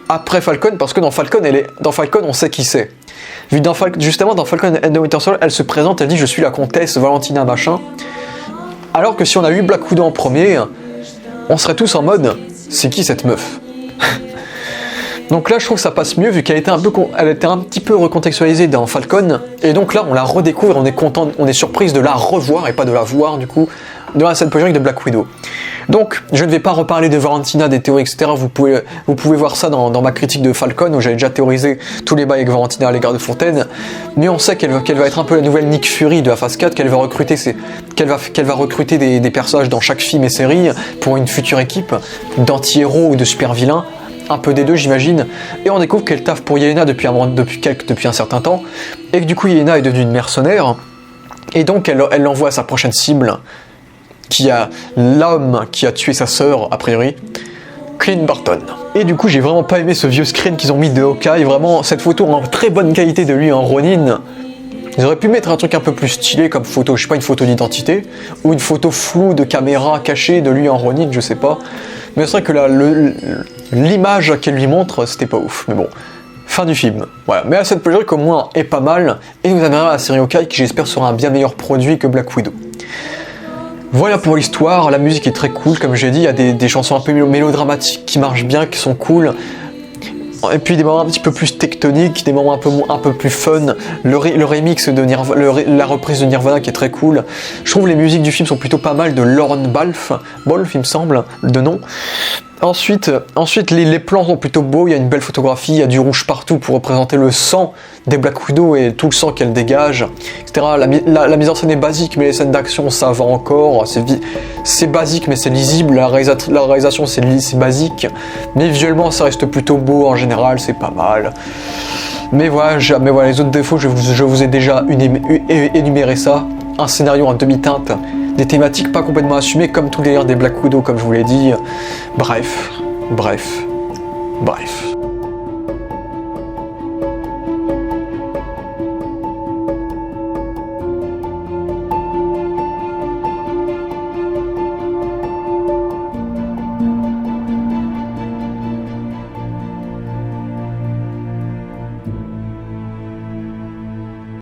après Falcon, parce que dans Falcon, on sait qui c'est. Justement, dans Falcon and the Winter Soldier, elle se présente, elle dit « Je suis la comtesse Valentina machin ». Alors que si on a eu Black Widow en premier, on serait tous en mode « C'est qui cette meuf ?» Donc là, je trouve que ça passe mieux, vu qu'elle était un petit peu recontextualisée dans Falcon, et donc là, on la redécouvre, on est surprise de la revoir, et pas de la voir, du coup, dans la scène post-générique de Black Widow. Donc, je ne vais pas reparler de Valentina, des théories, etc. Vous pouvez voir ça dans ma critique de Falcon, où j'avais déjà théorisé tous les bails avec Valentina à l'égard de Fontaine. Mais on sait qu'elle va être un peu la nouvelle Nick Fury de la phase 4, qu'elle va recruter des personnages dans chaque film et série pour une future équipe d'anti-héros ou de super-vilains. Un peu des deux, j'imagine. Et on découvre qu'elle taffe pour Yelena depuis un certain temps. Et que du coup, Yelena est devenue une mercenaire. Et donc, elle l'envoie à sa prochaine cible, qui a l'homme qui a tué sa sœur, a priori, Clint Barton. Et du coup, j'ai vraiment pas aimé ce vieux screen qu'ils ont mis de Hawkeye. Vraiment, cette photo en très bonne qualité de lui en Ronin. Ils auraient pu mettre un truc un peu plus stylé comme photo, je sais pas, une photo d'identité, ou une photo floue de caméra cachée de lui en Ronin, je sais pas. Mais c'est vrai que l'image qu'elle lui montre, c'était pas ouf. Mais bon, fin du film. Voilà. Mais cette post-générique au moins est pas mal, et nous amènera à la série Hawkeye qui j'espère sera un bien meilleur produit que Black Widow. Voilà pour l'histoire, la musique est très cool, comme j'ai dit, il y a des chansons un peu mélodramatiques qui marchent bien, qui sont cool. Et puis des moments un petit peu plus tectoniques, des moments un peu plus fun. Le remix de la reprise de Nirvana qui est très cool. Je trouve les musiques du film sont plutôt pas mal, de Lorne Balfe, il me semble, de nom. Ensuite les plans sont plutôt beaux, il y a une belle photographie, il y a du rouge partout pour représenter le sang des Black Widow et tout le sang qu'elle dégage, etc. La mise en scène est basique, mais les scènes d'action ça va encore, c'est basique mais c'est lisible, la réalisation c'est basique, mais visuellement ça reste plutôt beau en général, c'est pas mal. Mais voilà, les autres défauts, je vous ai déjà énuméré ça. Un scénario en demi-teinte, des thématiques pas complètement assumées comme tous les délires des Black Widow, comme je vous l'ai dit. Bref.